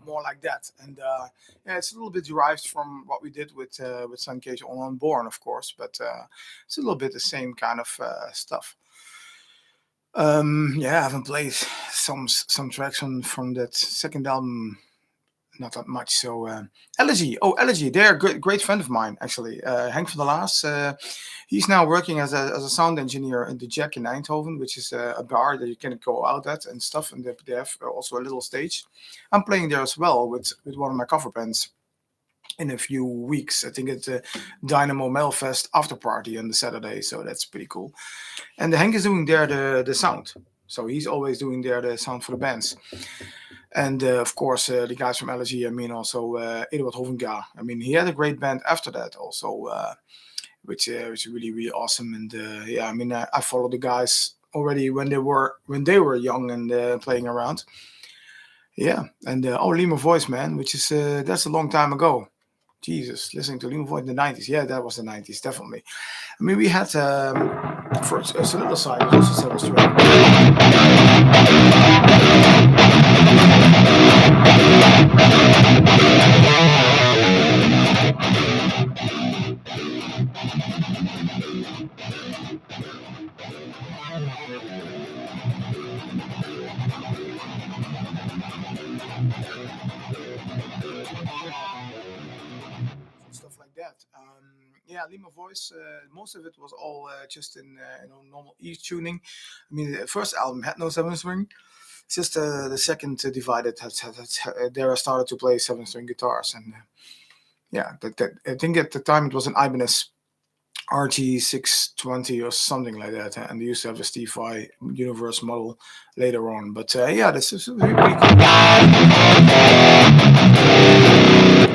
More like that, and yeah, it's a little bit derived from what we did with Suncage on Unborn, of course, but it's a little bit the same kind of stuff. Yeah, I haven't played some tracks from that second album, not that much. So Elegy, they're a great friend of mine actually. Henk van der Laas, he's now working as a sound engineer in the Jack in Eindhoven, which is a bar that you can go out at and stuff, and they have also a little stage. I'm playing there as well with one of my cover bands in a few weeks. I think it's a Dynamo Melfest after party on the Saturday, so that's pretty cool. And Henk is doing there the sound, so he's always doing there the sound for the bands. And of course, the guys from LSE, I mean, also Eduard Hovenga. I mean, he had a great band after that also, which is really, really awesome. And yeah, I mean, I followed the guys already when they were young and playing around. Yeah, and Lima Voice, man, which is that's a long time ago. Jesus, listening to Lima Voice in the 90s. Yeah, that was the 90s, definitely. I mean, we had for a Solidar side, it was also 7 string. Stuff like that. Yeah, Lima Voice. Most of it was all just in normal E tuning. I mean, the first album had no 7 string. It's just the second divided. There I started to play 7 string guitars, and yeah, that I think at the time it was an Ibanez RG620 or something like that, and they used to have a Steve Vai Universe model later on. But yeah, this is really cool.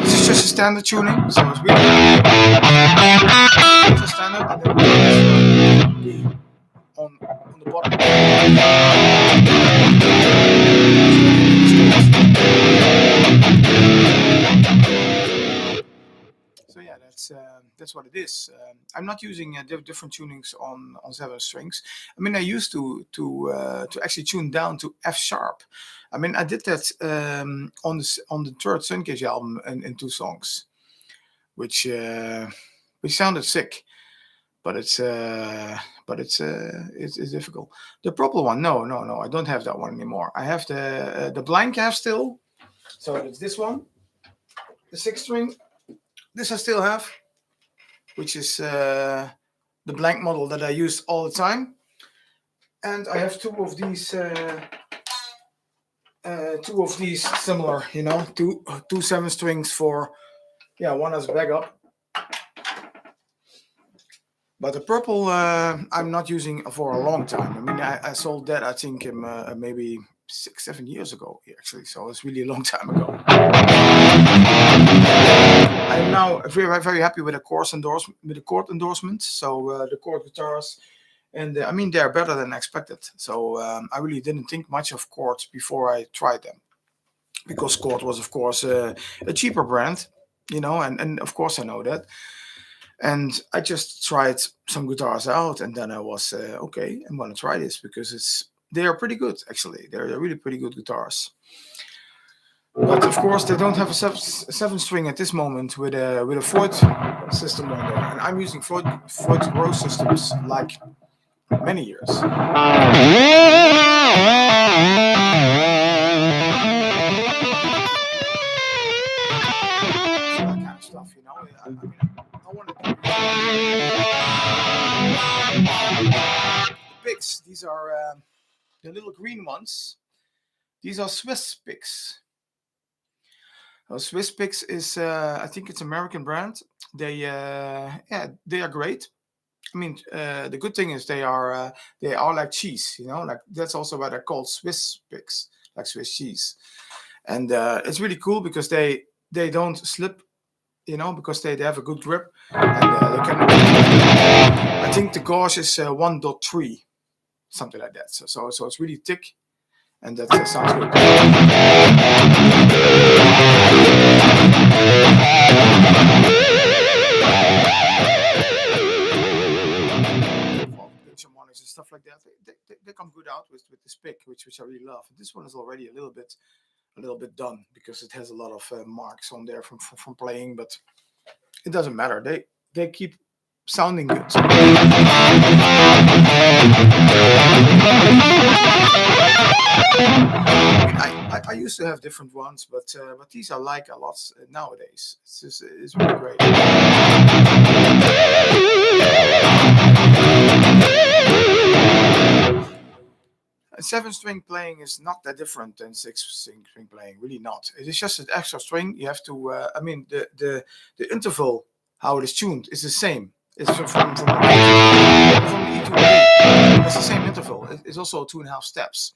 This is just a standard tuning, so it's really it's a standard, and then we on the bottom. So yeah, that's what it is. I'm not using different tunings on 7 strings. I mean, I used to actually tune down to F sharp. I mean, I did that on the third Suncage album in 2 songs, which sounded sick, but it's difficult. The Purple one, no, I don't have that one anymore. I have the blank I have still, so it's this one, the 6 string. This I still have, which is the blank model that I use all the time. And I have two of these similar, two 7 strings for, one as backup. But the Purple I'm not using for a long time. I mean, I sold that, I think, maybe 6-7 years ago, actually. So it's really a long time ago. I'm now very, very happy with the chord endorsement. So the chord guitars, and I mean, they're better than expected. So I really didn't think much of chords before I tried them, because chord was, of course, a cheaper brand, and of course I know that. And I just tried some guitars out, and then I was okay, I'm gonna try this because they are pretty good, actually. They're really pretty good guitars. But of course, they don't have a seven string at this moment with a Freud system on there, and I'm using Freud's Grow systems like many years. So that kind of stuff, you know. I mean, I want to the pigs. These are the little green ones. These are Swiss pigs. Swiss Picks is, I think it's American brand. Yeah, they are great. I mean, the good thing is they are like cheese, you know, like that's also why they're called Swiss Picks, like Swiss cheese. And it's really cool because they don't slip, you know, because they have a good grip, and they can. I think the gauge is 1.3, something like that. So it's really thick, and that sounds good. Picture monitors and stuff like that, they come good out with this pick, which I really love. This one is already a little bit done because it has a lot of marks on there from playing, but it doesn't matter. They keep sounding good. I used to have different ones, but these I like a lot nowadays. It's really great. Seven string playing is not that different than six string playing. Really not. It is just an extra string. You have to. I mean, the interval how it is tuned is the same. It's from E to B. It's the same interval. It's also 2.5 steps.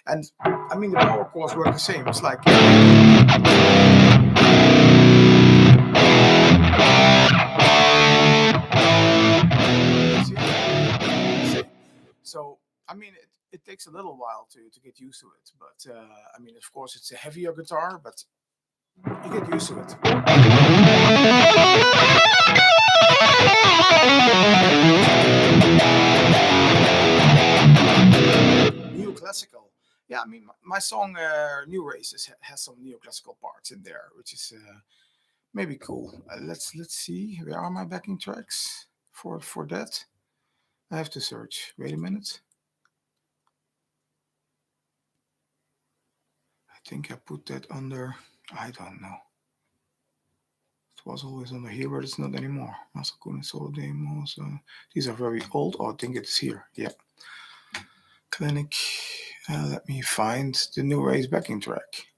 And I mean, the power chords work the same. It's like. So I mean, it takes a little while to get used to it. But I mean, of course, it's a heavier guitar, but you get used to it. Neoclassical. Yeah, I mean, my song New Races has some neoclassical parts in there, which is maybe cool. Let's see. Where are my backing tracks for that? I have to search. Wait a minute. I think I put that under. I don't know. It was always under here, but it's not anymore. Masakune solo demos. These are very old. Oh, I think it's here. Yeah. Clinic. Let me find the New Race backing track.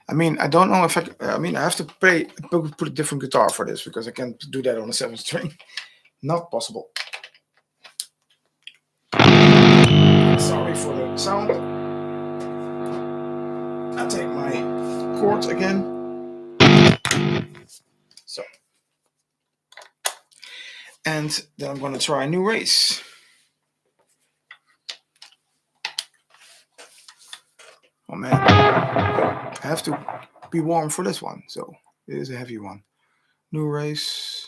I mean, I don't know if I mean, I have to put a different guitar for this because I can't do that on a 7 string. Not possible. Sorry for the sound. I'll take my chords again. So. And then I'm going to try a New Race. Oh man, I have to be warm for this one, so it is a heavy one. New Race.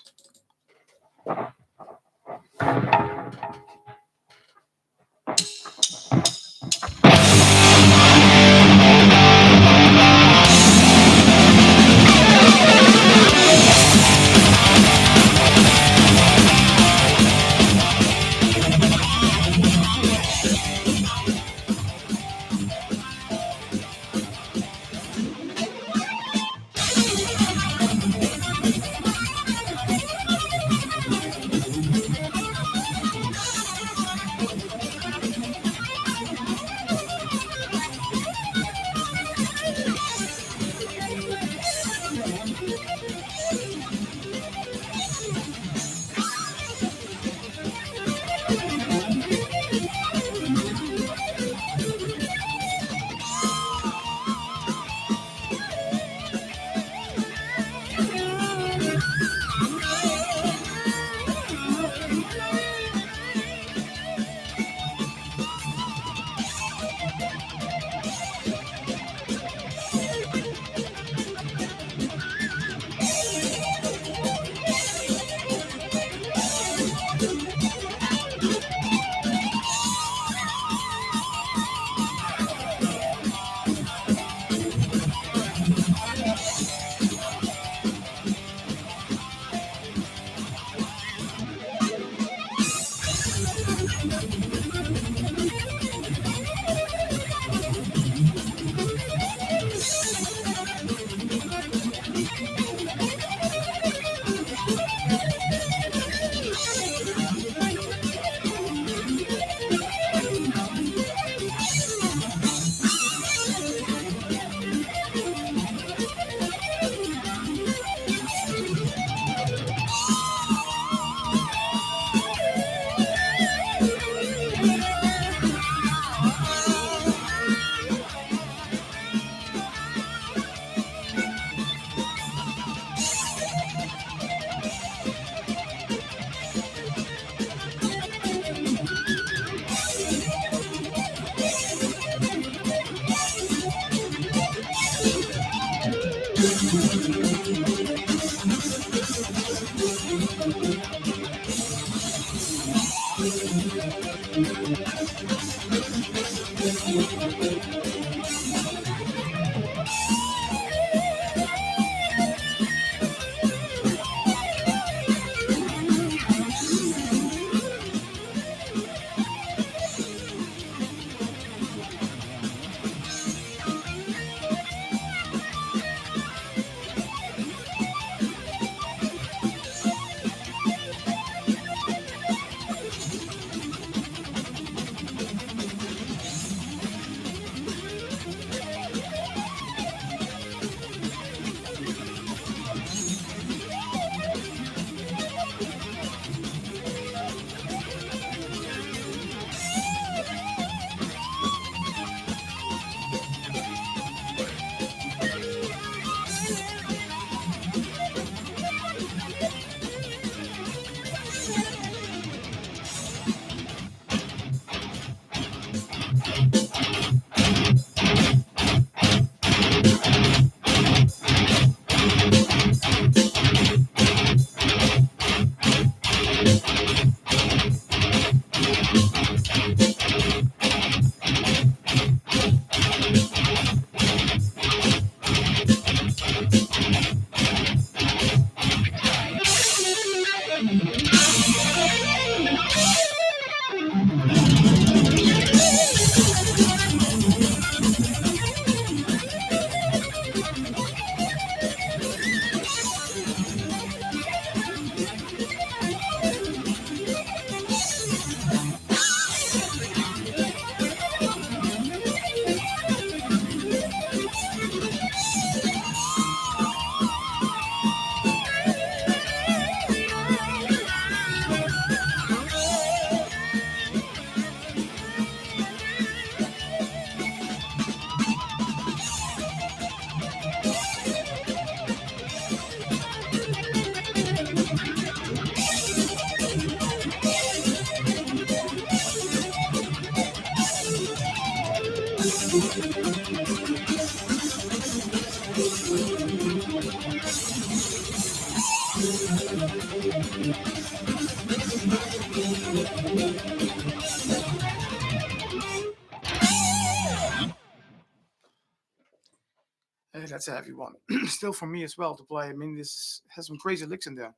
Hey, that's a heavy one. Still for me as well to play. I mean, this has some crazy licks in there,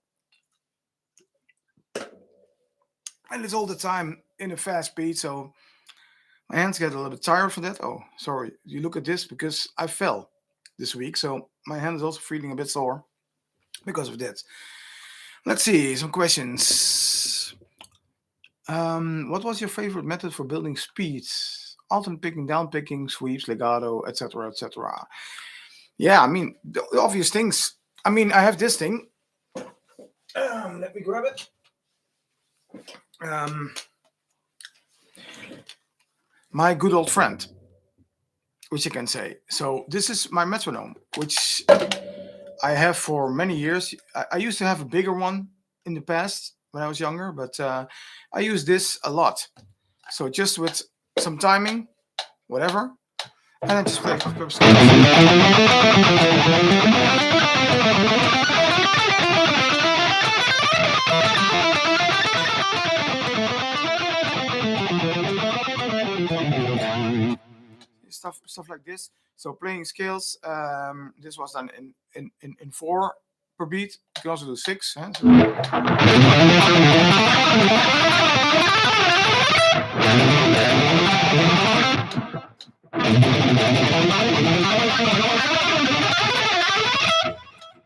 and it's all the time in a fast beat. So my hands get a little bit tired for that. Oh, sorry. You look at this because I fell this week, so my hand is also feeling a bit sore because of that. Let's see some questions. What was your favorite method for building speeds? Alternate picking, down picking, sweeps, legato, etc., etc. Yeah, I mean the obvious things. I mean, I have this thing. Let me grab it. Um, my good old friend, which I can say. So this is my metronome, which I have for many years. I used to have a bigger one in the past when I was younger, but I use this a lot. So just with some timing, whatever, and I just play with stuff like this. So playing scales. This was done in four per beat. You can also do six. Huh?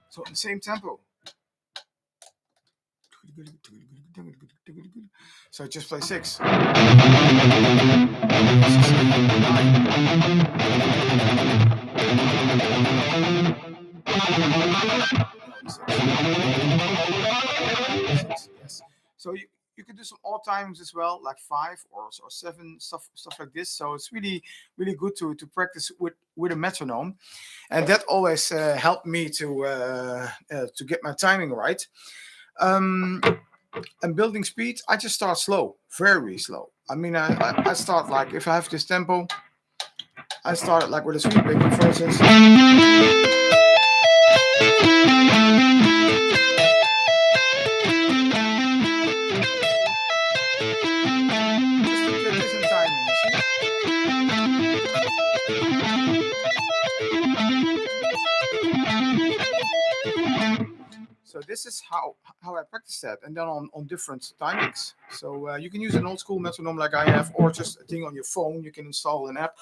So in the same tempo. So just play six. Yes. So you could do some odd times as well, like five or seven, stuff like this. So it's really good to practice with a metronome, and that always helped me to get my timing right. And building speed, I just start slow, very slow. I mean, I start like if I have this tempo, I start like with a sweep picking, for instance. Just to get this in timing, you see. So this is how I practice that, and then on different timings. So you can use an old school metronome like I have, or just a thing on your phone. You can install an app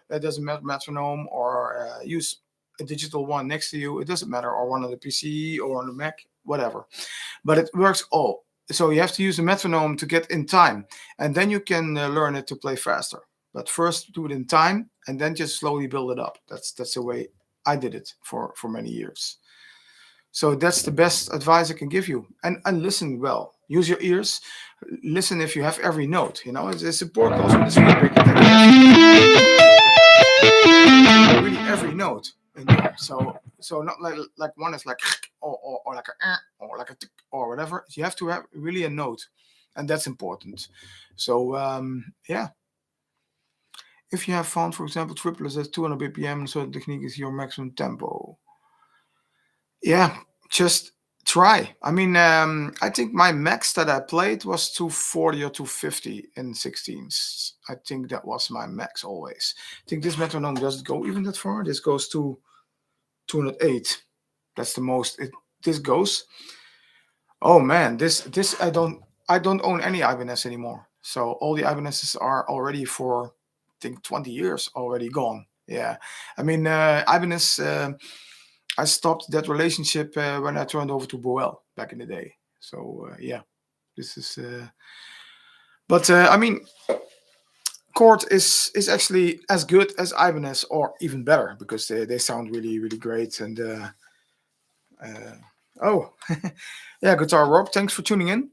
that does a metronome, or use a digital one next to you. It doesn't matter, or one on the PC or on the Mac, whatever. But it works all. So you have to use a metronome to get in time, and then you can learn it to play faster. But first do it in time, and then just slowly build it up. That's the way I did it for many years. So that's the best advice I can give you. And listen well. Use your ears. Listen if you have every note. You know, it's important also in the speed breaking that you have really every note in there. So not like one is like or like a or like a tick or whatever. You have to have really a note, and that's important. So yeah. If you have found, for example, triplets at 200 BPM, so the technique is your maximum tempo. Yeah, just try. I mean, I think my max that I played was 240 or 250 in 16s. I think that was my max always. I think this metronome doesn't go even that far. This goes to 208. That's the most this goes. Oh man, this I don't own any Ibanez anymore. So all the Ibanez's are already for I think 20 years already gone. Yeah, I mean Ibanez. I stopped that relationship when I turned over to Boel back in the day. So yeah, this is. But I mean, Chord is actually as good as Ibanez or even better because they sound really really great. And uh, oh, yeah, Guitar Rob, thanks for tuning in.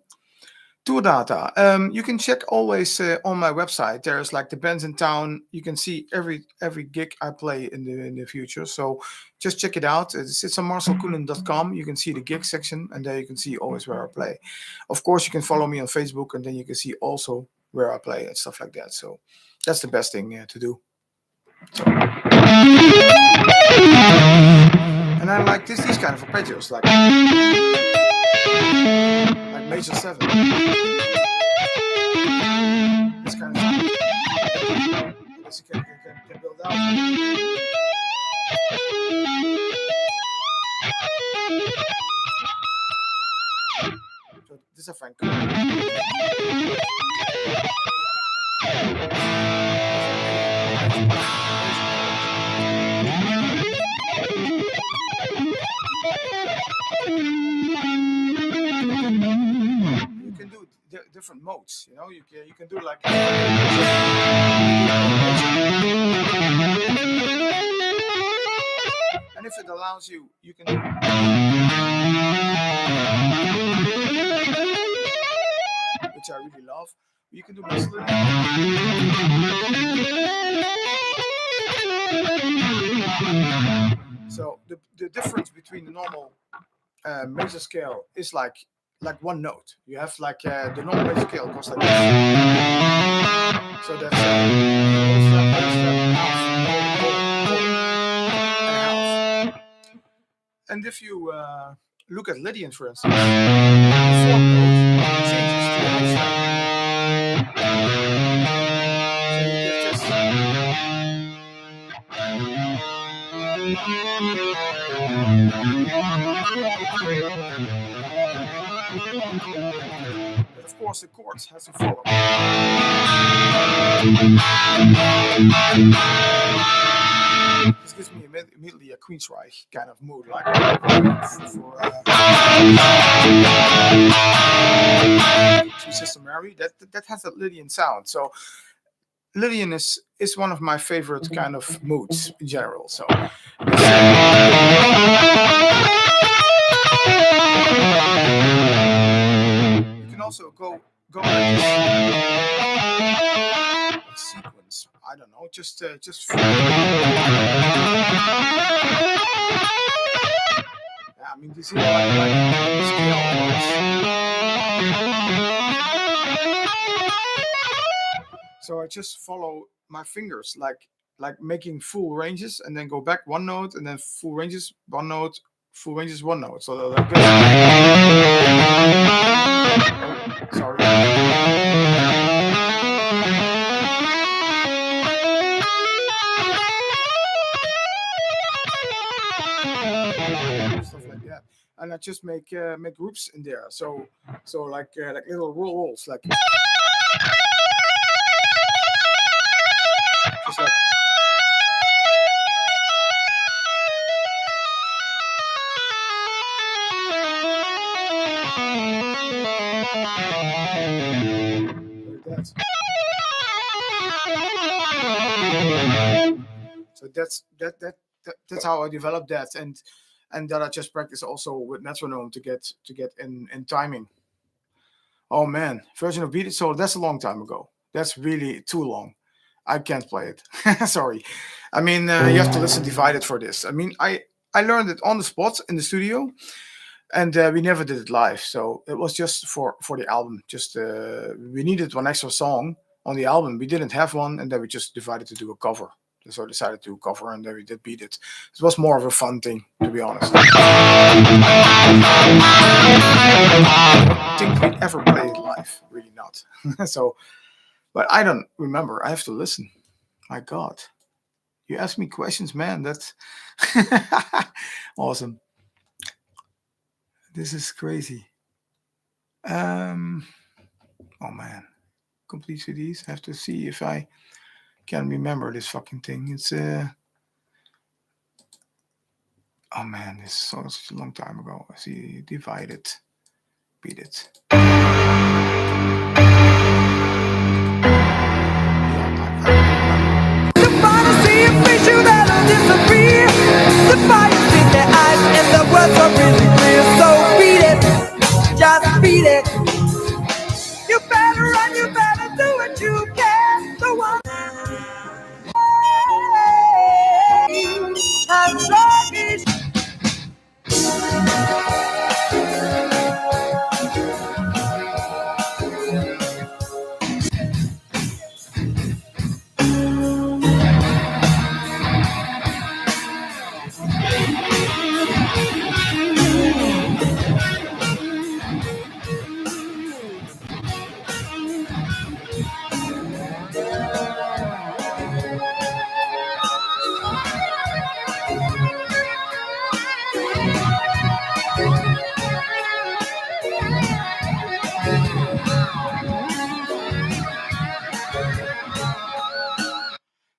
Tour data. You can check always on my website. There's like the bands in town. You can see every gig I play in the future. So just check it out. It's on marcelkoenen.com. You can see the gig section, and there you can see always where I play. Of course, you can follow me on Facebook, and then you can see also where I play and stuff like that. So that's the best thing to do. So. And I like these kind of arpeggios, like major seven. This kind of sound. This you can build out. So this is a fine chord. You can do different modes, you know. You can do like, and if it allows you, you can do, which I really love. You can do whistling. So the difference between the normal major scale is like one note. You have like the normal major scale goes like this. So that's one step, half, and half. And if you look at Lydian, for instance, the fourth note changes to a whole step. So you get this. But of course, the chords has to follow. This gives me immediately a Queensryche kind of mood, like for Sister Mary. That has that Lydian sound. So Lydian is one of my favorite kind of moods in general. So. You can also go like this. A sequence. I don't know. Just. Yeah, I mean, this is like scale notes. So I just follow my fingers, like making full ranges, and then go back one note, and then full ranges one note, Full range is 1 note. So like this. Sorry. Stuff like that. And I just make groups in there. So like little rolls, like just like that. So that's how I developed that, and that I just practice also with metronome to get in timing. Oh man, version of Beat It. So that's a long time ago. That's really too long. I can't play it. Sorry. I mean, you have to listen divided for this. I mean, I learned it on the spot in the studio, and we never did it live. So it was just for the album. Just we needed one extra song on the album. We didn't have one, and then we just decided to do a cover. So I decided to cover, and then we did Beat It. It was more of a fun thing, to be honest. I don't think we ever played it live. Really not. So, but I don't remember. I have to listen. My God, you ask me questions, man. That's awesome. This is crazy. Um. Oh man, complete CDs. I have to see if I can remember this fucking thing. It's oh man, this is such a long time ago. I see divided, beat it. The final see a picture that'll disappear. The fire's in their eyes and the words are really clear. So beat it, just beat it. You better run, you better do what you can. The one as long as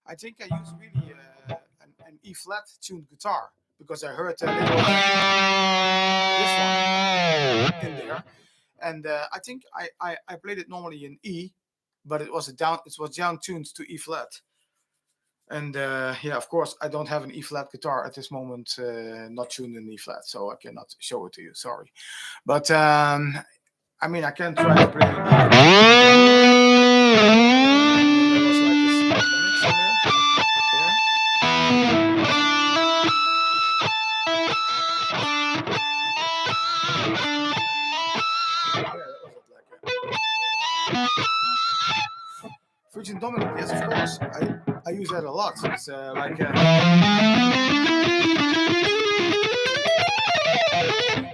I think I use really an E flat tuned guitar because I heard this one in there, and I think I played it normally in E, but it was down tuned to E flat. And yeah, of course, I don't have an E flat guitar at this moment, not tuned in E flat, so I cannot show it to you. Sorry, but I mean, I can try to play it. There was like this harmonic somewhere. Yeah, that was it, like Virgin Dominant. Yes, of course. I use that a lot. It's like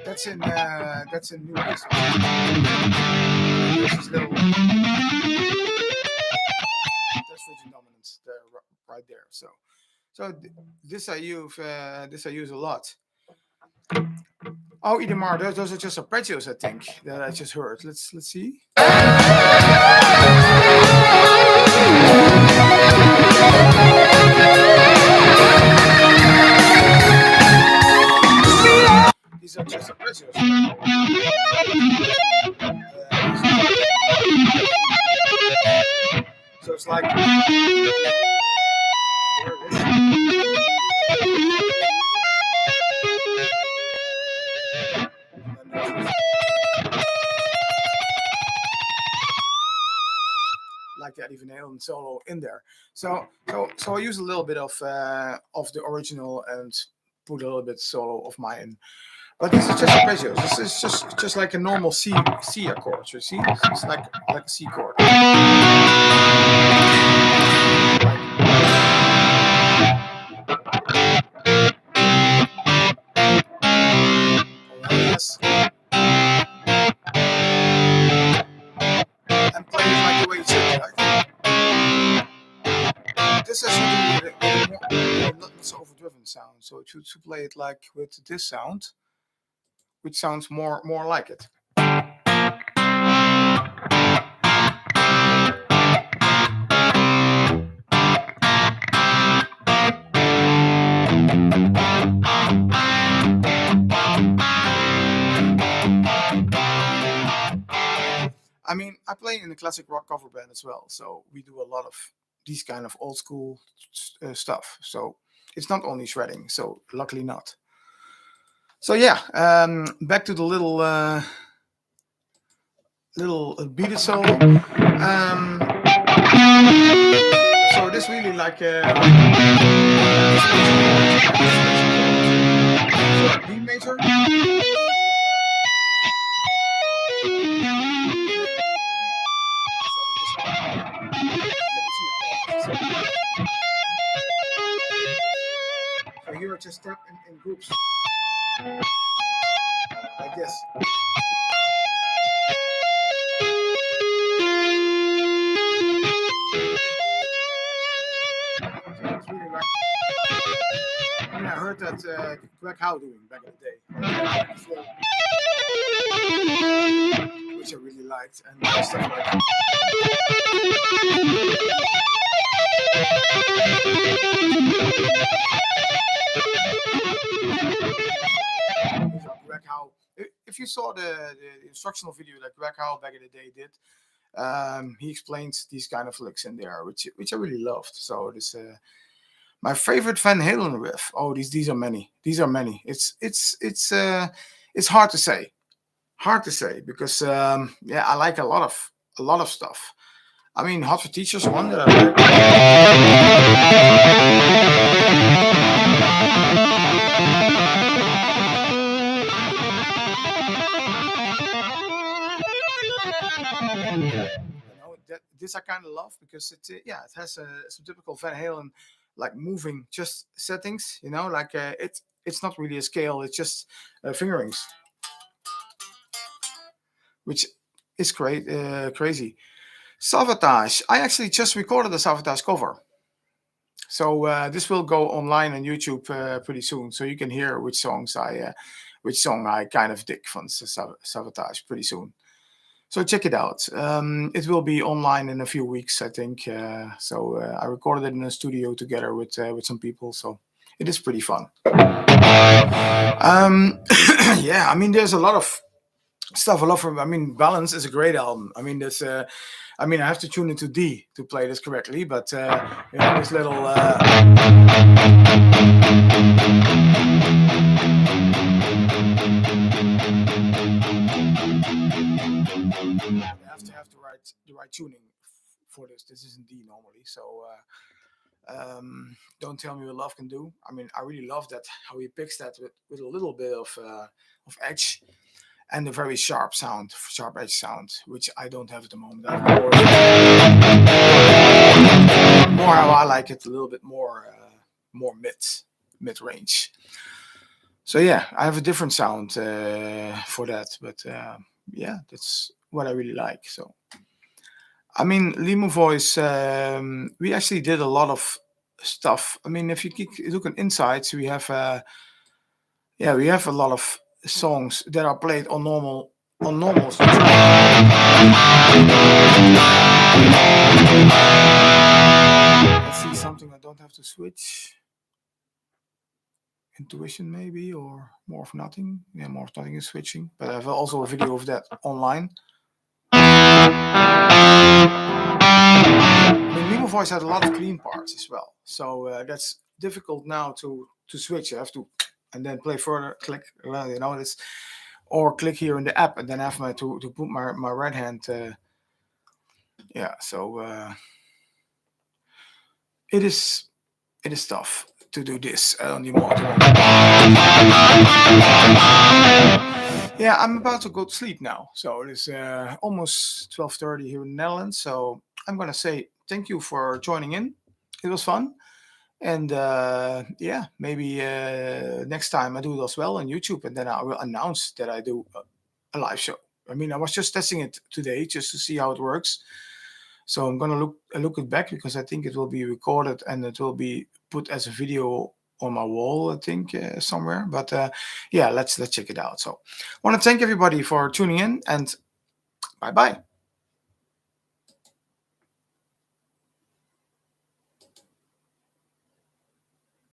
that's in new ways. This is little that's Virgin Dominance there, right there. This I use a lot. Oh, Idemar, those are just arpeggios, I think, that I just heard. Let's see. These are just arpeggios. So it's like like that, even Halen solo in there. So I use a little bit of the original and put a little bit solo of mine in. But this is just arpeggios. This is just like a normal C chord. You see, it's like a C chord. not so overdriven sound. So it should play it like with this sound, which sounds more like it. I mean, I play in a classic rock cover band as well, so we do a lot of these kind of old school stuff. So it's not only shredding. So luckily not. So yeah, back to the little beaded solo. So this really like so B major. So here I just step in groups like this. So it's really like, I mean, I heard that Greg Howe doing back in the day, which I really liked, and stuff like that. Greg Howe. If you saw the instructional video that Greg Howe back in the day did, he explains these kind of licks in there, which I really loved. So this my favorite Van Halen riff. Oh, these are many. These are many. It's hard to say. Hard to say because yeah, I like a lot of stuff. I mean, Hot for Teachers one that I that this I kind of love because yeah, it has some typical Van Halen like moving just settings. Like it's not really a scale. It's just fingerings, which is great, crazy. Sabotage. I actually just recorded a Sabotage cover. So this will go online on YouTube pretty soon, so you can hear which song I kind of dig from Sabotage pretty soon. So check it out. It will be online in a few weeks, I think. So I recorded it in a studio together with some people, so it is pretty fun. Yeah, I mean, there's a lot of stuff I love from. I mean, Balance is a great album. I mean, there's. I mean, I have to tune into D to play this correctly, but this little. You have to write the right tuning for this. This isn't D normally, so don't tell me what love can do. I mean, I really love that how he picks that with a little bit of edge and a very sharp edge sound, which I don't have at the moment. I have more how I like it, a little bit more mid range. So yeah, I have a different sound for that, but yeah, that's what I really like. So I mean, Limo Voice, we actually did a lot of stuff. I mean, if you look at Insights, we have we have a lot of songs that are played on normal. Let's see something I don't have to switch. Intuition maybe, or More of Nothing. Yeah, More of Nothing is switching, but I have also a video of that online. Limo Voice had a lot of clean parts as well, so that's difficult now to switch. You have to and then play further, click. Well, it's or click here in the app, and then have to put my right hand. Yeah, so it is tough to do this on the motor. Yeah, I'm about to go to sleep now, so it is almost 12:30 here in the Netherlands. So I'm gonna say thank you for joining in. It was fun. And yeah, maybe next time I do it as well on YouTube, and then I will announce that I do a live show. I mean, I was just testing it today just to see how it works. So I'm gonna look it back because I think it will be recorded and it will be put as a video on my wall, I think, somewhere. But yeah, let's check it out. So I want to thank everybody for tuning in, and bye bye.